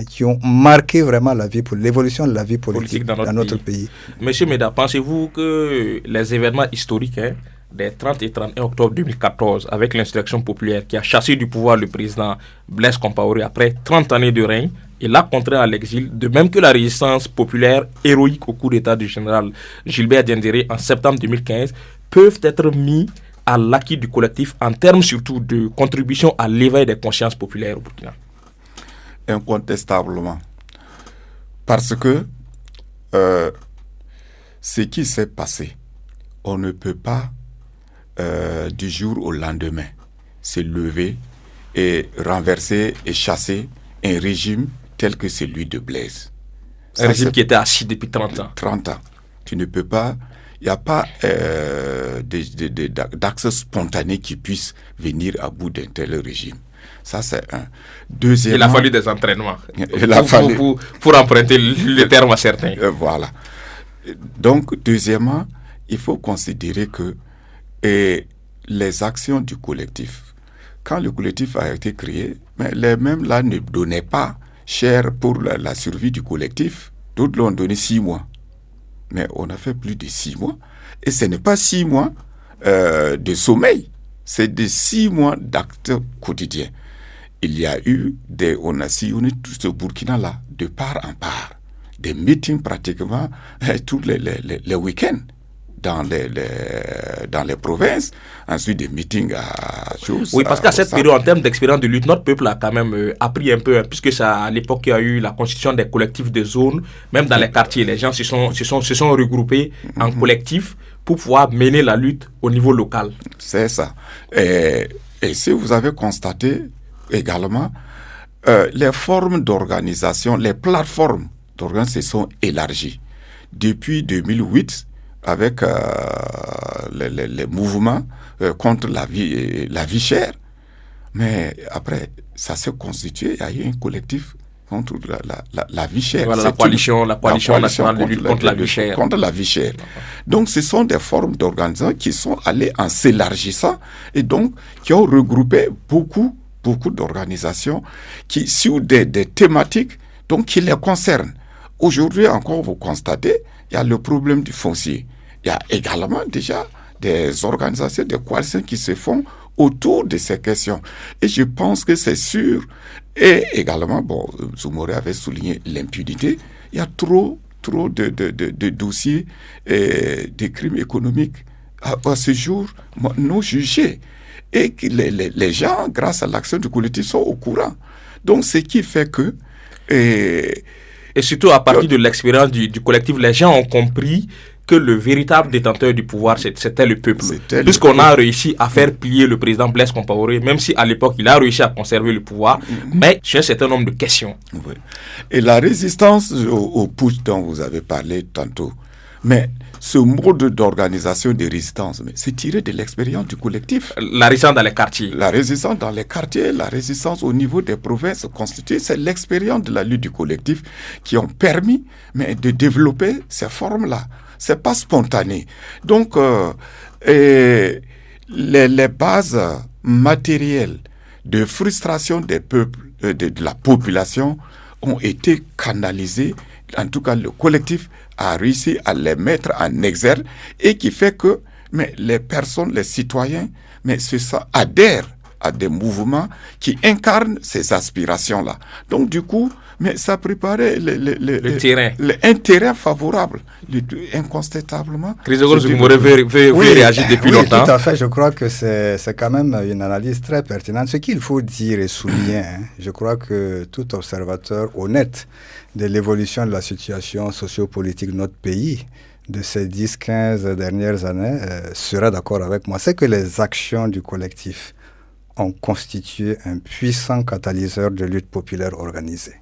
qui ont marqué vraiment l'évolution de la vie politique dans notre pays. Monsieur Meda, pensez-vous que les événements historiques des 30 et 31 octobre 2014, avec l'insurrection populaire qui a chassé du pouvoir le président Blaise Compaoré après 30 années de règne et l'a contraint à l'exil, de même que la résistance populaire héroïque au coup d'état du général Gilbert Diendéré en septembre 2015, peuvent être mis à l'acquis du collectif en termes surtout de contribution à l'éveil des consciences populaires au Burkina? Incontestablement. Parce que ce qui s'est passé, on ne peut pas du jour au lendemain se lever et renverser et chasser un régime tel que celui de Blaise. Un régime qui était assis depuis 30 ans. 30 ans. Tu ne peux pas, il n'y a pas d'axe spontané qui puisse venir à bout d'un tel régime. Ça, c'est un. Deuxièmement, il a fallu des entraînements pour emprunter le terme à certains. Voilà. Donc, deuxièmement, il faut considérer que les actions du collectif, quand le collectif a été créé, mais les mêmes là ne donnaient pas cher pour la survie du collectif. D'autres l'ont donné 6 mois. Mais on a fait plus de 6 mois. Et ce n'est pas 6 mois de sommeil. C'est des 6 mois d'actes quotidiens. Il y a eu on a sillonné tout ce Burkina-là, de part en part. Des meetings pratiquement tous les week-ends dans les provinces. Ensuite, des meetings à choses. Oui, parce qu'à cette période, en termes d'expérience de lutte, notre peuple a quand même appris un peu, puisque à l'époque, il y a eu la constitution des collectifs de zones, même dans les quartiers. Les gens se sont regroupés en collectifs pour pouvoir mener la lutte au niveau local. C'est ça. Et si vous avez constaté également, les formes d'organisation, les plateformes d'organisation se sont élargies. depuis 2008 avec les mouvements contre la vie chère. Mais après, ça s'est constitué, il y a eu un collectif contre la vie chère. Voilà, la coalition nationale de lutte contre la vie chère. Contre la vie chère. Donc, ce sont des formes d'organisation qui sont allées en s'élargissant et donc qui ont regroupé beaucoup d'organisations qui, sur des thématiques donc, qui les concernent. Aujourd'hui encore, vous constatez, il y a le problème du foncier. Il y a également déjà des organisations, des coalitions qui se font autour de ces questions. Et je pense que c'est sûr. Et également, Zoumouré avait souligné l'impunité. Il y a trop de dossiers de crimes économiques à ce jour non jugés. Et que les gens, grâce à l'action du collectif, sont au courant. Donc, ce qui fait que... Et surtout, à partir de l'expérience du collectif, les gens ont compris que le véritable détenteur du pouvoir, c'était le peuple. Puisqu'on a réussi à faire plier le président Blaise Compaoré, même si à l'époque, il a réussi à conserver le pouvoir, mais sur un certain nombre de questions. Oui. Et la résistance au putsch dont vous avez parlé tantôt, mais ce mode d'organisation de résistance, c'est tiré de l'expérience du collectif. La résistance dans les quartiers. La résistance dans les quartiers, la résistance au niveau des provinces constituées, c'est l'expérience de la lutte du collectif qui ont permis de développer ces formes-là. C'est pas spontané. Donc, les bases matérielles de frustration des peuples, de la population, ont été canalisées. En tout cas, le collectif a réussi à les mettre en exergue et qui fait que les personnes, les citoyens, adhèrent à des mouvements qui incarnent ces aspirations-là. Donc, du coup, ça préparait un terrain favorable, incontestablement. Chrysogone Zoumouré veut réagir depuis longtemps. Tout à fait, je crois que c'est quand même une analyse très pertinente. Ce qu'il faut dire et souligner, je crois que tout observateur honnête de l'évolution de la situation sociopolitique de notre pays, de ces 10-15 dernières années, sera d'accord avec moi. C'est que les actions du collectif ont constitué un puissant catalyseur de lutte populaire organisée.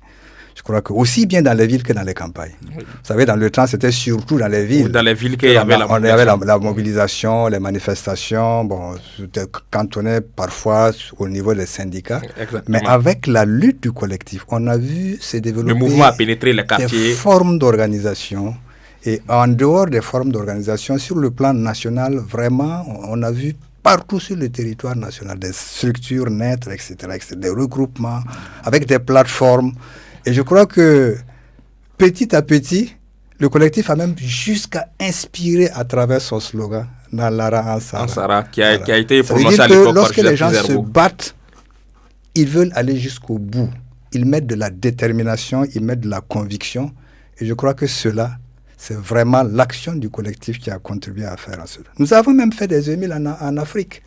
Je crois que aussi bien dans les villes que dans les campagnes. Oui. Vous savez, dans le temps, c'était surtout dans les villes. Dans les villes qu'il y avait la mobilisation, les manifestations. C'était cantonné parfois au niveau des syndicats. Exactement. Mais avec la lutte du collectif, on a vu se développer... Le mouvement a pénétré les quartiers. Des formes d'organisation. Et en dehors des formes d'organisation, sur le plan national, vraiment, on a vu partout sur le territoire national des structures naître, etc., des regroupements, avec des plateformes. Et je crois que petit à petit, le collectif a même jusqu'à inspirer à travers son slogan Nalara Ansara, qui a été prononcé à l'époque par lorsque les gens se battent, ils veulent aller jusqu'au bout. Ils mettent de la détermination, ils mettent de la conviction. Et je crois que cela, c'est vraiment l'action du collectif qui a contribué à faire cela. Nous avons même fait des émules en Afrique.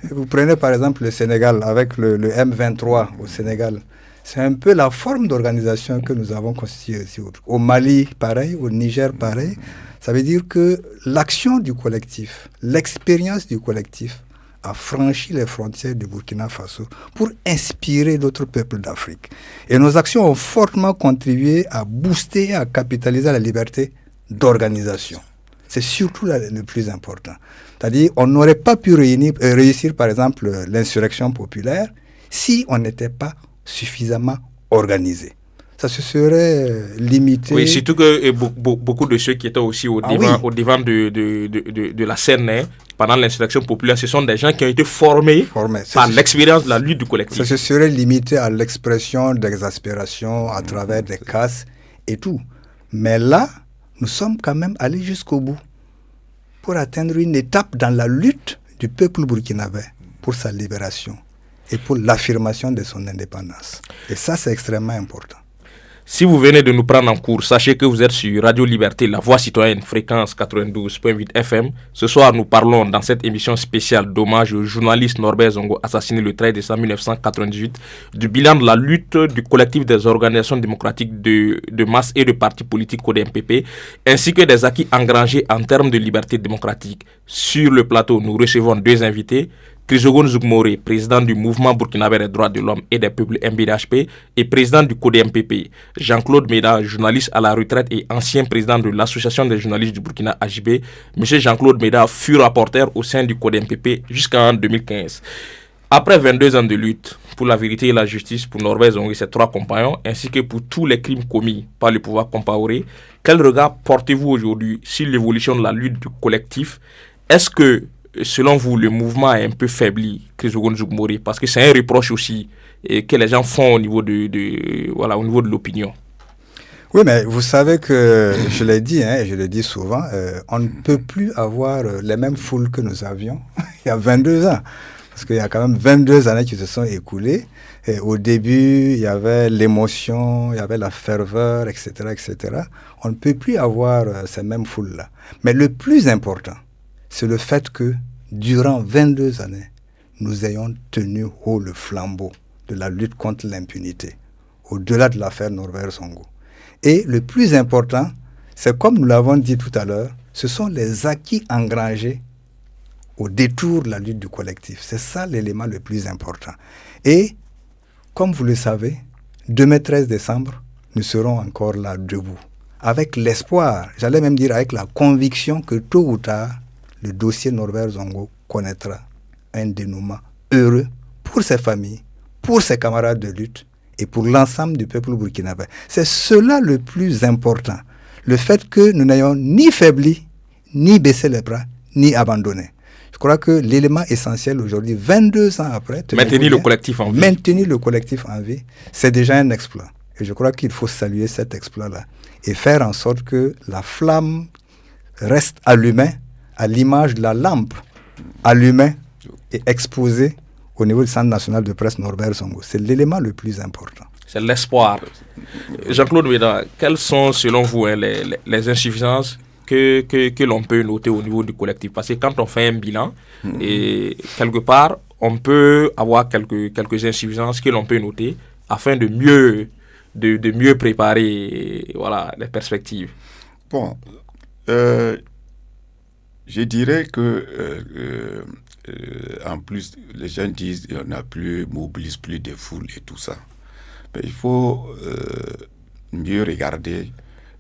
Vous prenez par exemple le Sénégal avec le M23 au Sénégal. C'est un peu la forme d'organisation que nous avons constituée ici. Au Mali, pareil, au Niger, pareil. Ça veut dire que l'action du collectif, l'expérience du collectif a franchi les frontières du Burkina Faso pour inspirer d'autres peuples d'Afrique. Et nos actions ont fortement contribué à booster, à capitaliser la liberté d'organisation. C'est surtout le plus important. C'est-à-dire, on n'aurait pas pu réussir, par exemple, l'insurrection populaire si on n'était pas suffisamment organisé. Ça se serait limité. Oui, surtout que beaucoup de ceux qui étaient aussi au devant de la scène pendant l'insurrection populaire, ce sont des gens qui ont été formés par l'expérience de la lutte du collectif. Ça se serait limité à l'expression d'exaspération à travers des casses et tout. Mais là, nous sommes quand même allés jusqu'au bout pour atteindre une étape dans la lutte du peuple burkinabé pour sa libération et pour l'affirmation de son indépendance. Et ça, c'est extrêmement important. Si vous venez de nous prendre en cours, sachez que vous êtes sur Radio Liberté, la voix citoyenne, fréquence 92.8 FM. Ce soir, nous parlons dans cette émission spéciale d'hommage au journaliste Norbert Zongo, assassiné le 13 décembre 1998, du bilan de la lutte du collectif des organisations démocratiques de masse et de partis politiques CODEMPP, ainsi que des acquis engrangés en termes de liberté démocratique. Sur le plateau, nous recevons deux invités. Chrysogonos Zougmoré, président du mouvement burkinabé des droits de l'homme et des peuples MBDHP et président du CODE-MPP. Jean-Claude Méda, journaliste à la retraite et ancien président de l'association des journalistes du Burkina AJB. Monsieur Jean-Claude Méda fut rapporteur au sein du CODE-MPP jusqu'en 2015. Après 22 ans de lutte pour la vérité et la justice pour Norbert Zongo et ses 3 compagnons, ainsi que pour tous les crimes commis par le pouvoir compaoré, quel regard portez-vous aujourd'hui sur l'évolution de la lutte du collectif? Est-ce que, selon vous, le mouvement est un peu faibli, Chrysogonos Zougmoré? Parce que c'est un reproche aussi que les gens font au niveau au niveau de l'opinion. Oui, mais vous savez que, je l'ai dit, je le dis souvent, on ne peut plus avoir les mêmes foules que nous avions il y a 22 ans. Parce qu'il y a quand même 22 années qui se sont écoulées. Et au début, il y avait l'émotion, il y avait la ferveur, etc., etc. On ne peut plus avoir ces mêmes foules-là. Mais le plus important, c'est le fait que, durant 22 années, nous ayons tenu haut le flambeau de la lutte contre l'impunité, au-delà de l'affaire Norbert Zongo. Et le plus important, c'est comme nous l'avons dit tout à l'heure, ce sont les acquis engrangés au détour de la lutte du collectif. C'est ça l'élément le plus important. Et, comme vous le savez, demain 13 décembre, nous serons encore là debout. Avec l'espoir, j'allais même dire avec la conviction que tôt ou tard, le dossier Norbert Zongo connaîtra un dénouement heureux pour ses familles, pour ses camarades de lutte et pour l'ensemble du peuple burkinabé. C'est cela le plus important. Le fait que nous n'ayons ni faibli, ni baissé les bras, ni abandonné. Je crois que l'élément essentiel aujourd'hui, 22 ans après... Maintenir le collectif en vie. Maintenir le collectif en vie, c'est déjà un exploit. Et je crois qu'il faut saluer cet exploit-là et faire en sorte que la flamme reste allumée à l'image de la lampe allumée et exposée au niveau du Centre national de presse Norbert Zongo. C'est l'élément le plus important. C'est l'espoir. Jean-Claude Méda, quelles sont selon vous les insuffisances que l'on peut noter au niveau du collectif? Parce que quand on fait un bilan, et quelque part, on peut avoir quelques insuffisances que l'on peut noter afin de mieux préparer les perspectives. Bon, je dirais que en plus, les gens disent qu'on mobilise plus de foules et tout ça. Mais il faut mieux regarder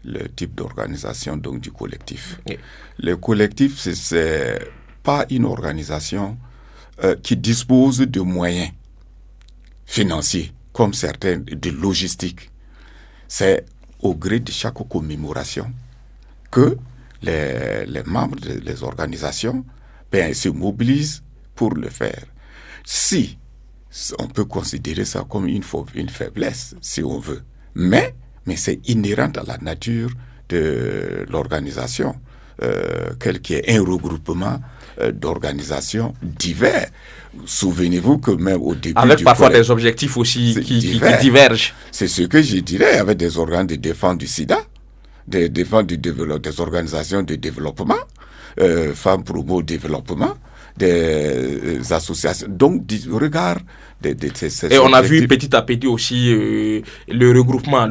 le type d'organisation donc du collectif. Oui. Le collectif, c'est pas une organisation qui dispose de moyens financiers comme certains de logistique. C'est au gré de chaque commémoration que les membres des organisations se mobilisent pour le faire. Si on peut considérer ça comme une faiblesse, si on veut, mais c'est inhérent à la nature de l'organisation, qui est un regroupement d'organisations divers. Souvenez-vous que même au début avec parfois des objectifs aussi qui divergent. C'est ce que je dirais avec des organes de défense du sida, des organisations de développement, femmes promo développement, des associations. Donc, regarde et on a vu petit à petit aussi le regroupement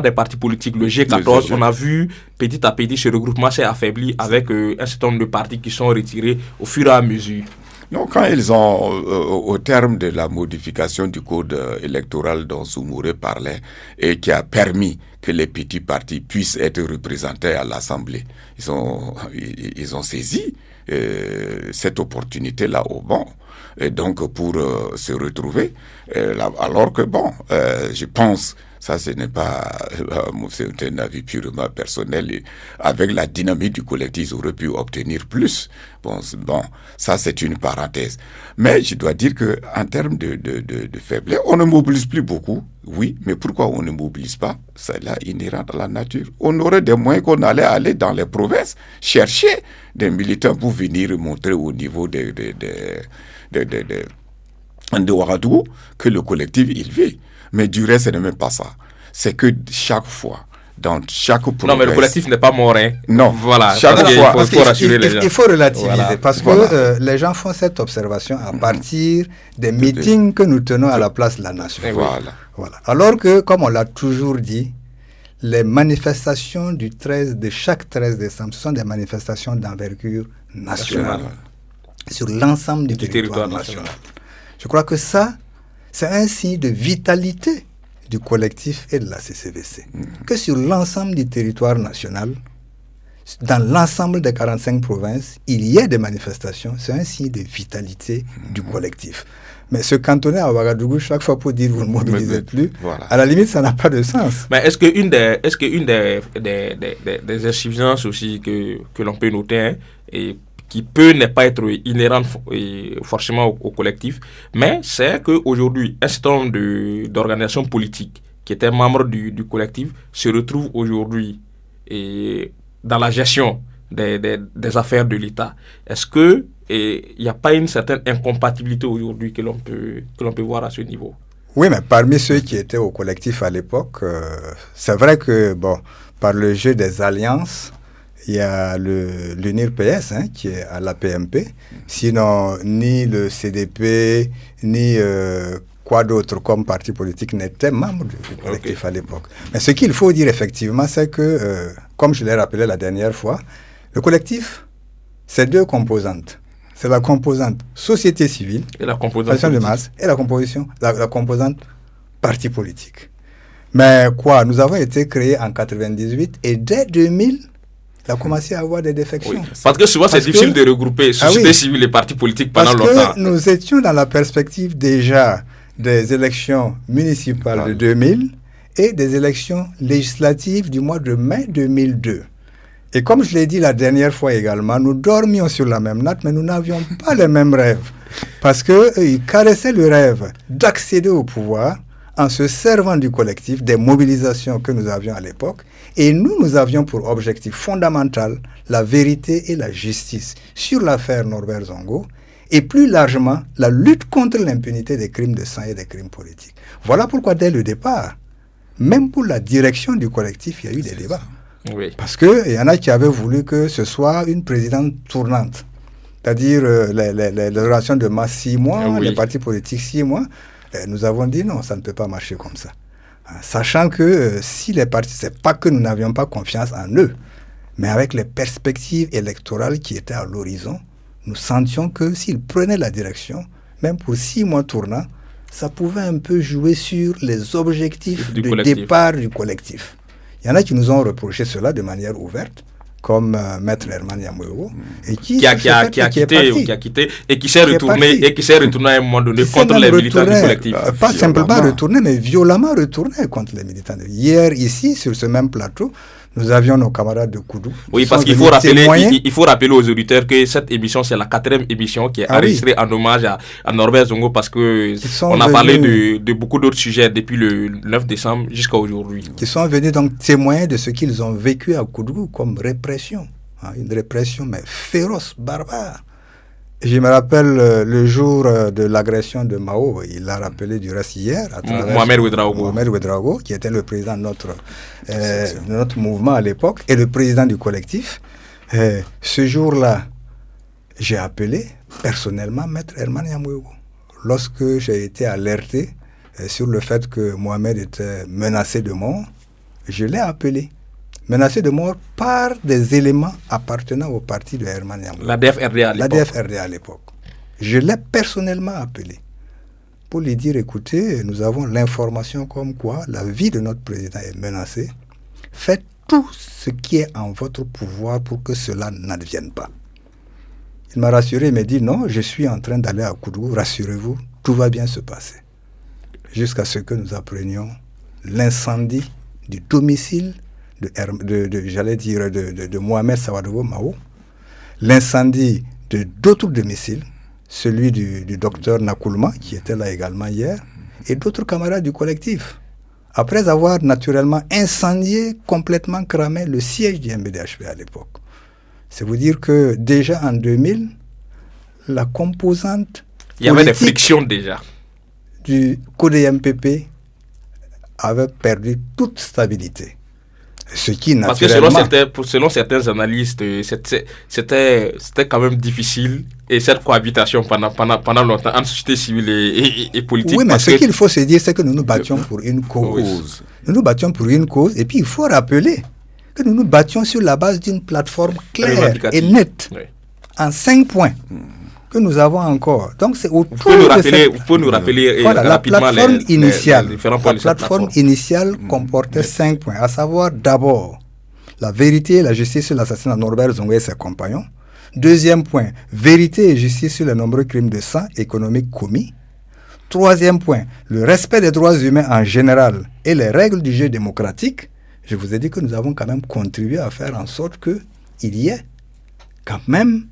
des partis politiques, le G14. On a vu petit à petit ce regroupement s'est affaibli avec un certain nombre de partis qui sont retirés au fur et à mesure. Non, quand ils ont, au terme de la modification du code électoral dont Zougmoré parlait et qui a permis que les petits partis puissent être représentés à l'Assemblée, ils ont saisi cette opportunité-là au banc. Et donc pour se retrouver, alors que je pense, ça ce n'est pas, c'est un avis purement personnel, et avec la dynamique du collectif, ils auraient pu obtenir plus. Bon, ça c'est une parenthèse. Mais je dois dire que en termes de faiblesse, on ne mobilise plus beaucoup, oui, mais pourquoi on ne mobilise pas? C'est là inhérent à la nature. On aurait des moyens qu'on allait aller dans les provinces, chercher des militants pour venir montrer au niveau de Ouagadougou que le collectif il vit. Mais du reste, ce n'est même pas ça. C'est que chaque fois, dans chaque province... Non, mais le collectif n'est pas mort, hein. Non, voilà. Chaque fois, il faut rassurer les gens. Il faut relativiser, parce que les gens font cette observation à partir des meetings que nous tenons à la place de la nation. Voilà. Alors que, comme on l'a toujours dit, les manifestations de chaque 13 décembre, ce sont des manifestations d'envergure nationale. sur l'ensemble du territoire national. Je crois que ça, c'est un signe de vitalité du collectif et de la CCVC. Que sur l'ensemble du territoire national, dans l'ensemble des 45 provinces, il y ait des manifestations, c'est un signe de vitalité du collectif. Mais se cantonner à Ouagadougou chaque fois pour dire vous ne mobilisez plus, voilà. À la limite, ça n'a pas de sens. Mais est-ce qu'une des insuffisances aussi que l'on peut noter, hein, et qui peut ne pas être inhérente forcément au collectif, mais c'est qu'aujourd'hui, un certain nombre d'organisations politiques qui étaient membres du collectif se retrouvent aujourd'hui dans la gestion des affaires de l'État. Est-ce que il n'y a pas une certaine incompatibilité aujourd'hui que l'on peut voir à ce niveau? Oui, mais parmi ceux qui étaient au collectif à l'époque, c'est vrai que, par le jeu des alliances, il y a l'UNIR-PS qui est à la PMP. Sinon, ni le CDP, ni quoi d'autre comme parti politique n'était membre du collectif à l'époque. Mais ce qu'il faut dire effectivement, c'est que, comme je l'ai rappelé la dernière fois, le collectif, c'est deux composantes. C'est la composante société civile, et la composante de masse, et la composante parti politique. Mais nous avons été créés en 1998 et dès 2000, il a commencé à avoir des défections. Oui, parce que souvent, c'est difficile de regrouper société civile et parti politique pendant longtemps. Parce que nous étions dans la perspective déjà des élections municipales de 2000 et des élections législatives du mois de mai 2002. Et comme je l'ai dit la dernière fois également, nous dormions sur la même natte, mais nous n'avions pas les mêmes rêves. Parce qu'ils caressaient le rêve d'accéder au pouvoir en se servant du collectif, des mobilisations que nous avions à l'époque. Et nous avions pour objectif fondamental la vérité et la justice sur l'affaire Norbert Zongo et plus largement la lutte contre l'impunité des crimes de sang et des crimes politiques. Voilà pourquoi dès le départ, même pour la direction du collectif, il y a eu des débats. Oui. Parce qu'il y en a qui avaient voulu que ce soit une présidente tournante, c'est-à-dire les relations de masse 6 mois, les partis politiques 6 mois. Nous avons dit non, ça ne peut pas marcher comme ça. Sachant que si les partis, c'est pas que nous n'avions pas confiance en eux, mais avec les perspectives électorales qui étaient à l'horizon, nous sentions que s'ils prenaient la direction, même pour 6 mois tournants, ça pouvait un peu jouer sur les objectifs de départ du collectif. Il y en a qui nous ont reproché cela de manière ouverte, comme Maître Herman Yamoyo, et qui a quitté et qui s'est retourné à un moment donné contre les militants du collectif. Pas simplement retourné, mais violemment retourné contre les militants. Hier, ici, sur ce même plateau, nous avions nos camarades de Koudou. Oui, parce qu'il faut rappeler aux auditeurs que cette émission, c'est la 4e émission qui est enregistrée en hommage à Norbert Zongo, parce que on a parlé de beaucoup d'autres sujets depuis le 9 décembre jusqu'à aujourd'hui. Qui sont venus donc témoigner de ce qu'ils ont vécu à Koudou comme répression. Une répression, mais féroce, barbare. Je me rappelle le jour de l'agression de Mao, il l'a rappelé du reste hier, à travers Mohamed Ouedraogo, qui était le président de notre mouvement à l'époque, et le président du collectif. Ce jour-là, j'ai appelé personnellement Maître Herman Yamoyo. Lorsque j'ai été alerté sur le fait que Mohamed était menacé de mort, je l'ai appelé. Menacé de mort par des éléments appartenant au parti de Herman Yamoyo. La DFRD à l'époque. Je l'ai personnellement appelé pour lui dire, écoutez, nous avons l'information comme quoi la vie de notre président est menacée. Faites tout ce qui est en votre pouvoir pour que cela n'advienne pas. Il m'a rassuré, il m'a dit, non, je suis en train d'aller à Koudou, rassurez-vous, tout va bien se passer. Jusqu'à ce que nous apprenions l'incendie du domicile de Mohamed Sawadogo Mao, l'incendie d'autres domiciles, celui du docteur Nakoulma, qui était là également hier, et d'autres camarades du collectif, après avoir naturellement incendié, complètement cramé le siège du MBDHP à l'époque. C'est vous dire que déjà en 2000, la composante il y avait des frictions déjà du CODE-MPP avait perdu toute stabilité. Ce qui, naturellement... Parce que selon certains analystes, c'était quand même difficile, et cette cohabitation pendant longtemps entre société civile et politique. Oui, mais ce qu'il faut se dire, c'est que nous nous battions pour une cause. Nous nous battions pour une cause, et puis il faut rappeler que nous nous battions sur la base d'une plateforme claire et nette, en 5 points. que nous avons encore. Donc c'est autour vous pouvez nous rappeler voilà, rapidement la plateforme initiale. les différents points de cette plateforme initiale comportait 5 points, à savoir d'abord la vérité et la justice sur l'assassinat de Norbert Zongo et ses compagnons. Deuxième point, vérité et justice sur les nombreux crimes de sang économiques commis. Troisième point, le respect des droits humains en général et les règles du jeu démocratique. Je vous ai dit que nous avons quand même contribué à faire en sorte qu'il y ait quand même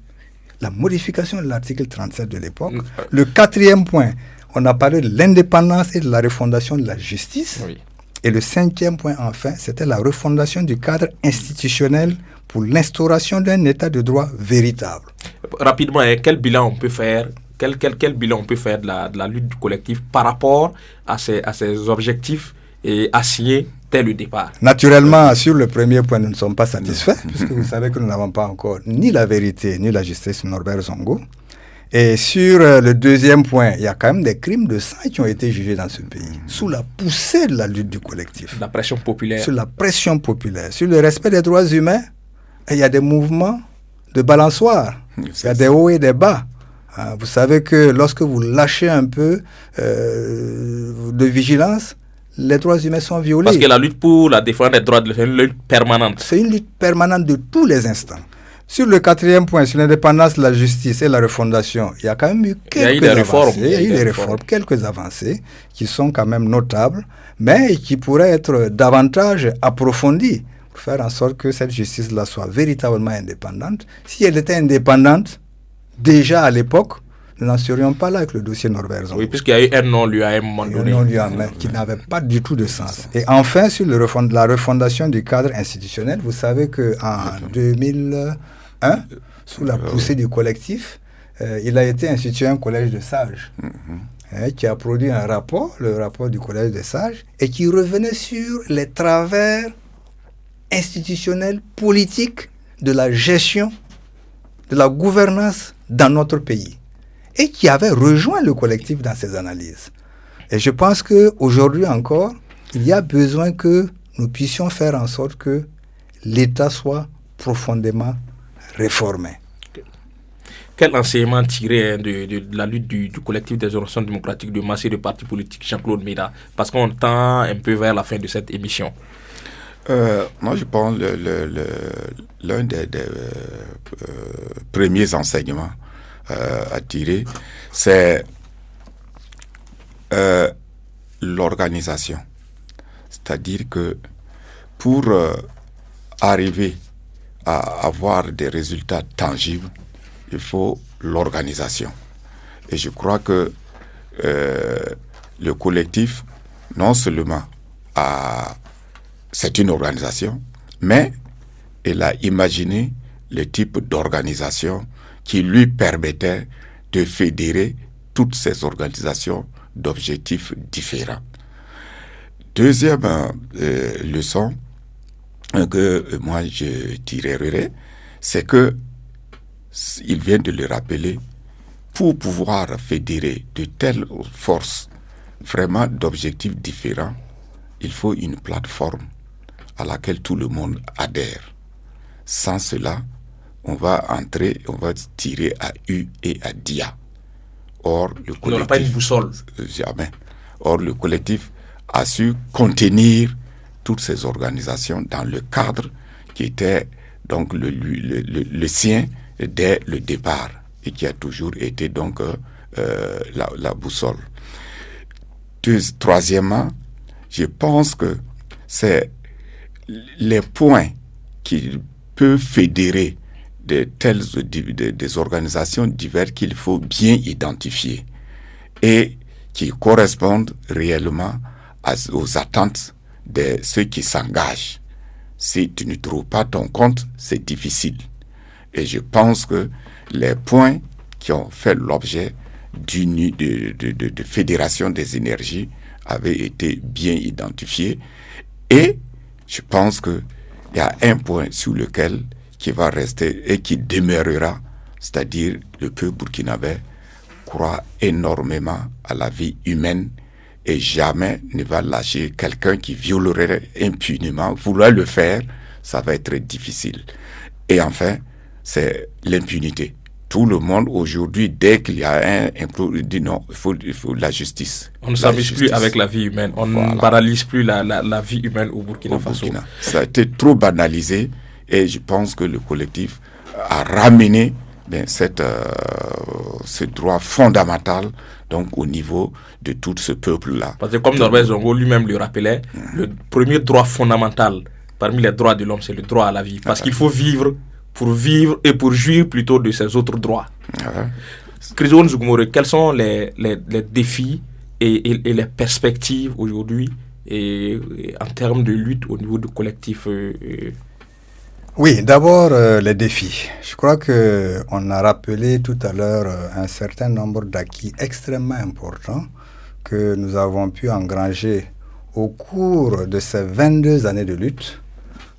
la modification de l'article 37 de l'époque. Le quatrième point, on a parlé de l'indépendance et de la refondation de la justice. Oui. Et le cinquième point, enfin, c'était la refondation du cadre institutionnel pour l'instauration d'un état de droit véritable. Rapidement, quel bilan on peut faire quel bilan on peut faire de la lutte du collectif par rapport à ces objectifs assignés dès le départ? Naturellement, sur le premier point, nous ne sommes pas satisfaits, puisque vous savez que nous n'avons pas encore ni la vérité ni la justice sur Norbert Zongo. Et sur le deuxième point, il y a quand même des crimes de sang qui ont été jugés dans ce pays, sous la poussée de la lutte du collectif. La pression populaire. Sur la pression populaire. Sur le respect des droits humains, il y a des mouvements de balançoire. Il y a des hauts et des bas. Vous savez que lorsque vous lâchez un peu de vigilance, les droits humains sont violés. Parce que la lutte pour la défense des droits de l'homme, c'est une lutte permanente. C'est une lutte permanente de tous les instants. Sur le quatrième point, sur l'indépendance de la justice et la refondation, il y a quand même eu quelques avancées. Il y a eu des réformes, quelques avancées qui sont quand même notables, mais qui pourraient être davantage approfondies pour faire en sorte que cette justice-là soit véritablement indépendante. Si elle était indépendante, déjà à l'époque, nous n'en serions pas là avec le dossier Norbert Zongo. Oui, puisqu'il y a eu un non-lieu à un moment donné. Un non-lieu qui n'avait pas du tout de sens. Et enfin, sur la refondation du cadre institutionnel, vous savez qu'en 2001, sous la poussée du collectif, il a été institué un collège de sages qui a produit un rapport, le rapport du collège des sages, et qui revenait sur les travers institutionnels, politiques de la gestion, de la gouvernance dans notre pays, et qui avait rejoint le collectif dans ses analyses. Et je pense qu'aujourd'hui encore, il y a besoin que nous puissions faire en sorte que l'État soit profondément réformé. Quel enseignement tirer de la lutte du collectif des organisations démocratiques de masse et de partis politiques, Jean-Claude Meda? Parce qu'on tend un peu vers la fin de cette émission. Moi, je pense l'un des premiers enseignements à tirer, c'est l'organisation. C'est-à-dire que pour arriver à avoir des résultats tangibles, il faut l'organisation. Et je crois que le collectif, non seulement c'est une organisation, mais il a imaginé le type d'organisation qui lui permettait de fédérer toutes ces organisations d'objectifs différents. Deuxième leçon que moi je tirerai, c'est que, il vient de le rappeler, pour pouvoir fédérer de telles forces vraiment d'objectifs différents, il faut une plateforme à laquelle tout le monde adhère. Sans cela, on va tirer à U et à DIA. Or, le collectif, on n'aura pas une boussole. Jamais. Or, le collectif a su contenir toutes ces organisations dans le cadre qui était donc le sien dès le départ et qui a toujours été donc la boussole. Troisièmement, je pense que c'est les points qui peuvent fédérer des organisations diverses qu'il faut bien identifier et qui correspondent réellement aux attentes de ceux qui s'engagent. Si tu ne trouves pas ton compte, c'est difficile. Et je pense que les points qui ont fait l'objet de fédération des énergies avaient été bien identifiés. Et je pense qu'il y a un point sur lequel qui va rester et qui demeurera, c'est-à-dire le peuple burkinabé croit énormément à la vie humaine et jamais ne va lâcher quelqu'un qui violerait impunément. Vouloir le faire, ça va être difficile. Et enfin, c'est l'impunité. tout le monde aujourd'hui, dès qu'il y a dit non, il faut la justice. On ne s'amuse plus avec la vie humaine, on ne paralyse plus la vie humaine au Burkina Faso. Ça a été trop banalisé et je pense que le collectif a ramené ce droit fondamental donc au niveau de tout ce peuple-là. Parce que comme Norbert Zongo lui-même le rappelait, le premier droit fondamental parmi les droits de l'homme, c'est le droit à la vie. Parce qu'il faut vivre et pour jouir plutôt de ses autres droits. Chrysogonos Zougoumaré, quels sont les défis et les perspectives aujourd'hui et en termes de lutte au niveau du collectif Oui, d'abord les défis. Je crois qu'on a rappelé tout à l'heure un certain nombre d'acquis extrêmement importants que nous avons pu engranger au cours de ces 22 années de lutte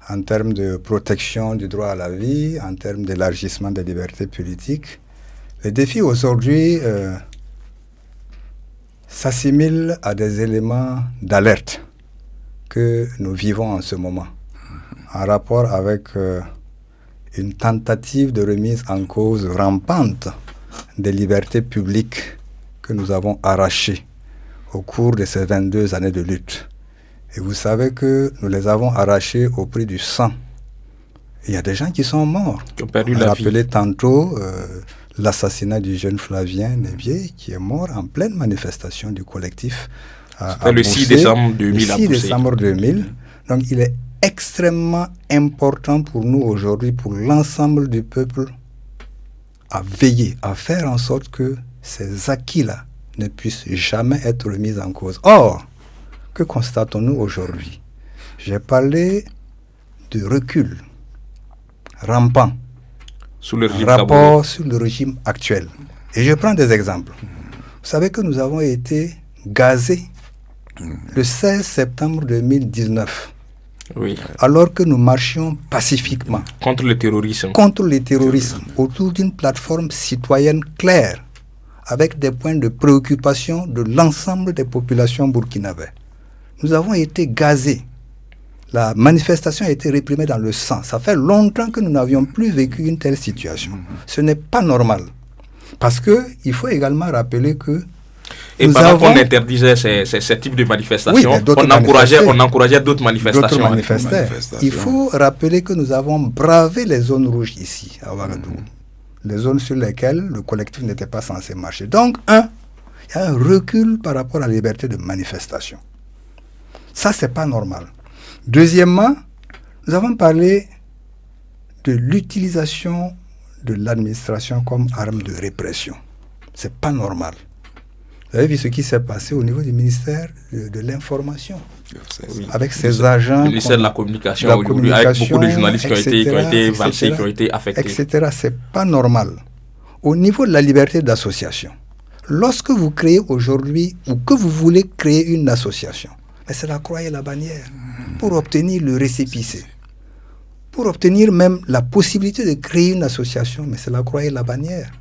en termes de protection du droit à la vie, en termes d'élargissement des libertés politiques. Les défis aujourd'hui s'assimilent à des éléments d'alerte que nous vivons en ce moment, en rapport avec une tentative de remise en cause rampante des libertés publiques que nous avons arrachées au cours de ces 22 années de lutte. Et vous savez que nous les avons arrachées au prix du sang. Il y a des gens qui sont morts. Qui ont perdu la vie. On a rappelé tantôt l'assassinat du jeune Flavien Nebier, qui est mort en pleine manifestation du collectif. C'était le 6 décembre 2000. Le 6 décembre 2000. Donc il est extrêmement important pour nous aujourd'hui, pour l'ensemble du peuple, à veiller, à faire en sorte que ces acquis-là ne puissent jamais être remis en cause. Or, que constatons-nous aujourd'hui? J'ai parlé de recul rampant sous le régime rapport sur le régime actuel. Et je prends des exemples. Vous savez que nous avons été gazés le 16 septembre 2019. Oui. Alors que nous marchions pacifiquement contre le terrorisme. Autour d'une plateforme citoyenne claire, avec des points de préoccupation de l'ensemble des populations burkinabées. Nous avons été gazés. La manifestation a été réprimée dans le sang. Ça fait longtemps que nous n'avions plus vécu une telle situation. Ce n'est pas normal. Parce qu'il faut également rappeler que et pendant qu'on interdisait ces types de manifestations, oui, on encourageait d'autres manifestations. Il faut rappeler que nous avons bravé les zones rouges ici, à Ouagadougou. Les zones sur lesquelles le collectif n'était pas censé marcher. Donc, il y a un recul par rapport à la liberté de manifestation. Ça, c'est pas normal. Deuxièmement, nous avons parlé de l'utilisation de l'administration comme arme de répression. C'est pas normal. Vous avez vu ce qui s'est passé au niveau du ministère de l'Information, avec ses agents. Le ministère de la Communication, avec beaucoup de journalistes qui ont été valsés, qui ont été affectés. Etc. C'est pas normal. Au niveau de la liberté d'association, lorsque vous créez aujourd'hui ou que vous voulez créer une association, mais c'est la croix et la bannière pour obtenir le récépissé. Pour obtenir même la possibilité de créer une association, mais c'est la croix et la bannière.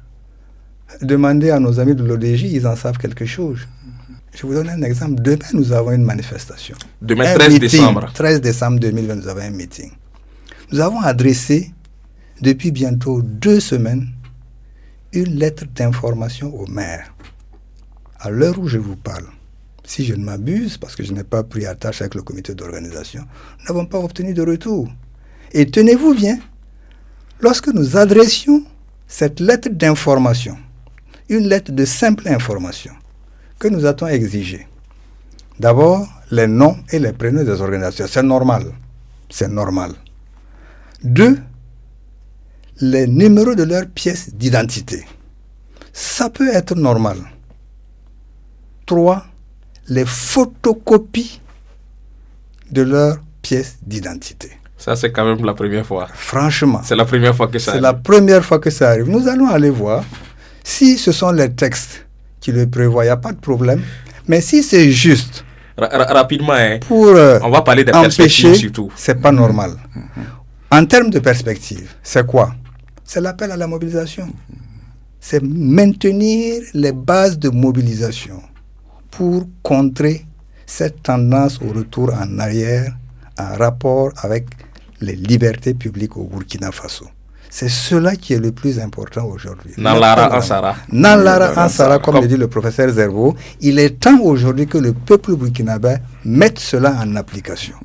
Demandez à nos amis de l'ODJ, ils en savent quelque chose. Je vous donne un exemple. Demain, nous avons une manifestation. Demain, 13 décembre. 13 décembre 2020, nous avons un meeting. Nous avons adressé, depuis bientôt 2 semaines, une lettre d'information au maire. À l'heure où je vous parle, si je ne m'abuse, parce que je n'ai pas pris attache avec le comité d'organisation, nous n'avons pas obtenu de retour. Et tenez-vous bien, lorsque nous adressions cette lettre d'information, une lettre de simple information, que nous a-t-on exigé? D'abord, les noms et les prénoms des organisations. C'est normal. C'est normal. 2, les numéros de leurs pièces d'identité. Ça peut être normal. 3, les photocopies de leurs pièces d'identité. Ça, c'est quand même la première fois. Franchement. C'est la première fois que ça arrive. C'est la première fois que ça arrive. Nous allons aller voir si ce sont les textes qui le prévoient. Il n'y a pas de problème. Mais si c'est juste... Rapidement, pour on va parler des perspectives surtout. C'est pas normal. En termes de perspective, c'est quoi? C'est l'appel à la mobilisation. C'est maintenir les bases de mobilisation pour contrer cette tendance au retour en arrière en rapport avec les libertés publiques au Burkina Faso. C'est cela qui est le plus important aujourd'hui. Nalara Ansara. Nalara Ansara, comme le dit le professeur Zerbo, il est temps aujourd'hui que le peuple burkinabé mette cela en application.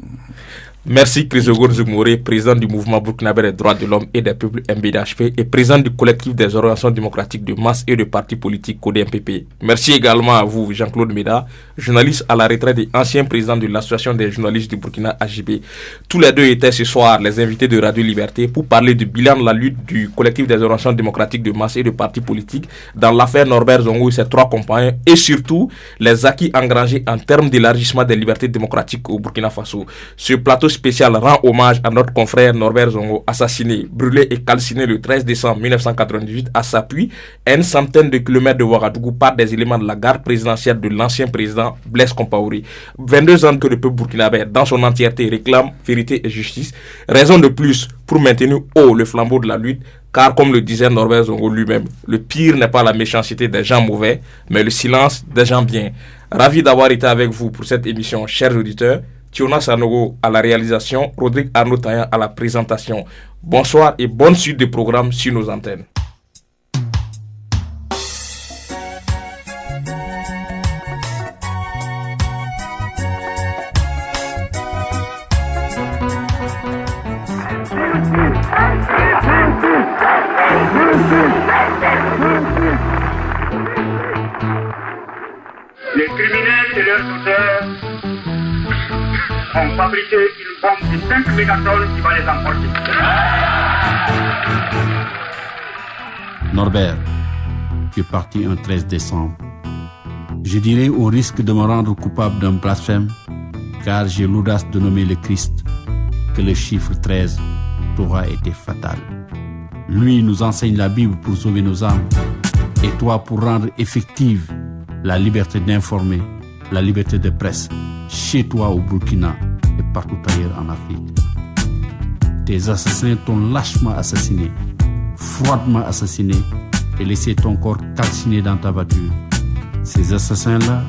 Merci Chrysogone Zoumouré, président du mouvement burkinabé des droits de l'homme et des peuples MBDHP et président du collectif des organisations démocratiques de masse et de partis politiques CODEMPP. Merci également à vous Jean-Claude Méda, journaliste à la retraite et ancien président de l'association des journalistes du Burkina AJB. Tous les deux étaient ce soir les invités de Radio Liberté pour parler du bilan de la lutte du collectif des organisations démocratiques de masse et de partis politiques dans l'affaire Norbert Zongo et ses 3 compagnons et surtout les acquis engrangés en termes d'élargissement des libertés démocratiques au Burkina Faso. Ce plateau spécial rend hommage à notre confrère Norbert Zongo, assassiné, brûlé et calciné le 13 décembre 1998 à Sapuy, à une centaine de kilomètres de Ouagadougou par des éléments de la garde présidentielle de l'ancien président Blaise Compaoré. 22 ans que le peuple burkinabé dans son entièreté réclame vérité et justice. Raison de plus pour maintenir haut le flambeau de la lutte, car comme le disait Norbert Zongo lui-même, le pire n'est pas la méchanceté des gens mauvais, mais le silence des gens bien. Ravi d'avoir été avec vous pour cette émission, chers auditeurs. Tiona Sanogo à la réalisation, Rodrigue Arnaud Taillan à la présentation. Bonsoir et bonne suite des programmes sur nos antennes. Les criminels et leurs auteurs ont fabriqué une bombe de 5 mégatonnes qui va les emporter. Norbert, tu es parti un 13 décembre. Je dirais au risque de me rendre coupable d'un blasphème, car j'ai l'audace de nommer le Christ, que le chiffre 13 t'aura été fatal. Lui nous enseigne la Bible pour sauver nos âmes, et toi pour rendre effective la liberté d'informer, la liberté de presse, chez toi au Burkina et partout ailleurs en Afrique. Tes assassins t'ont lâchement assassiné, froidement assassiné et laissé ton corps calciné dans ta voiture. Ces assassins-là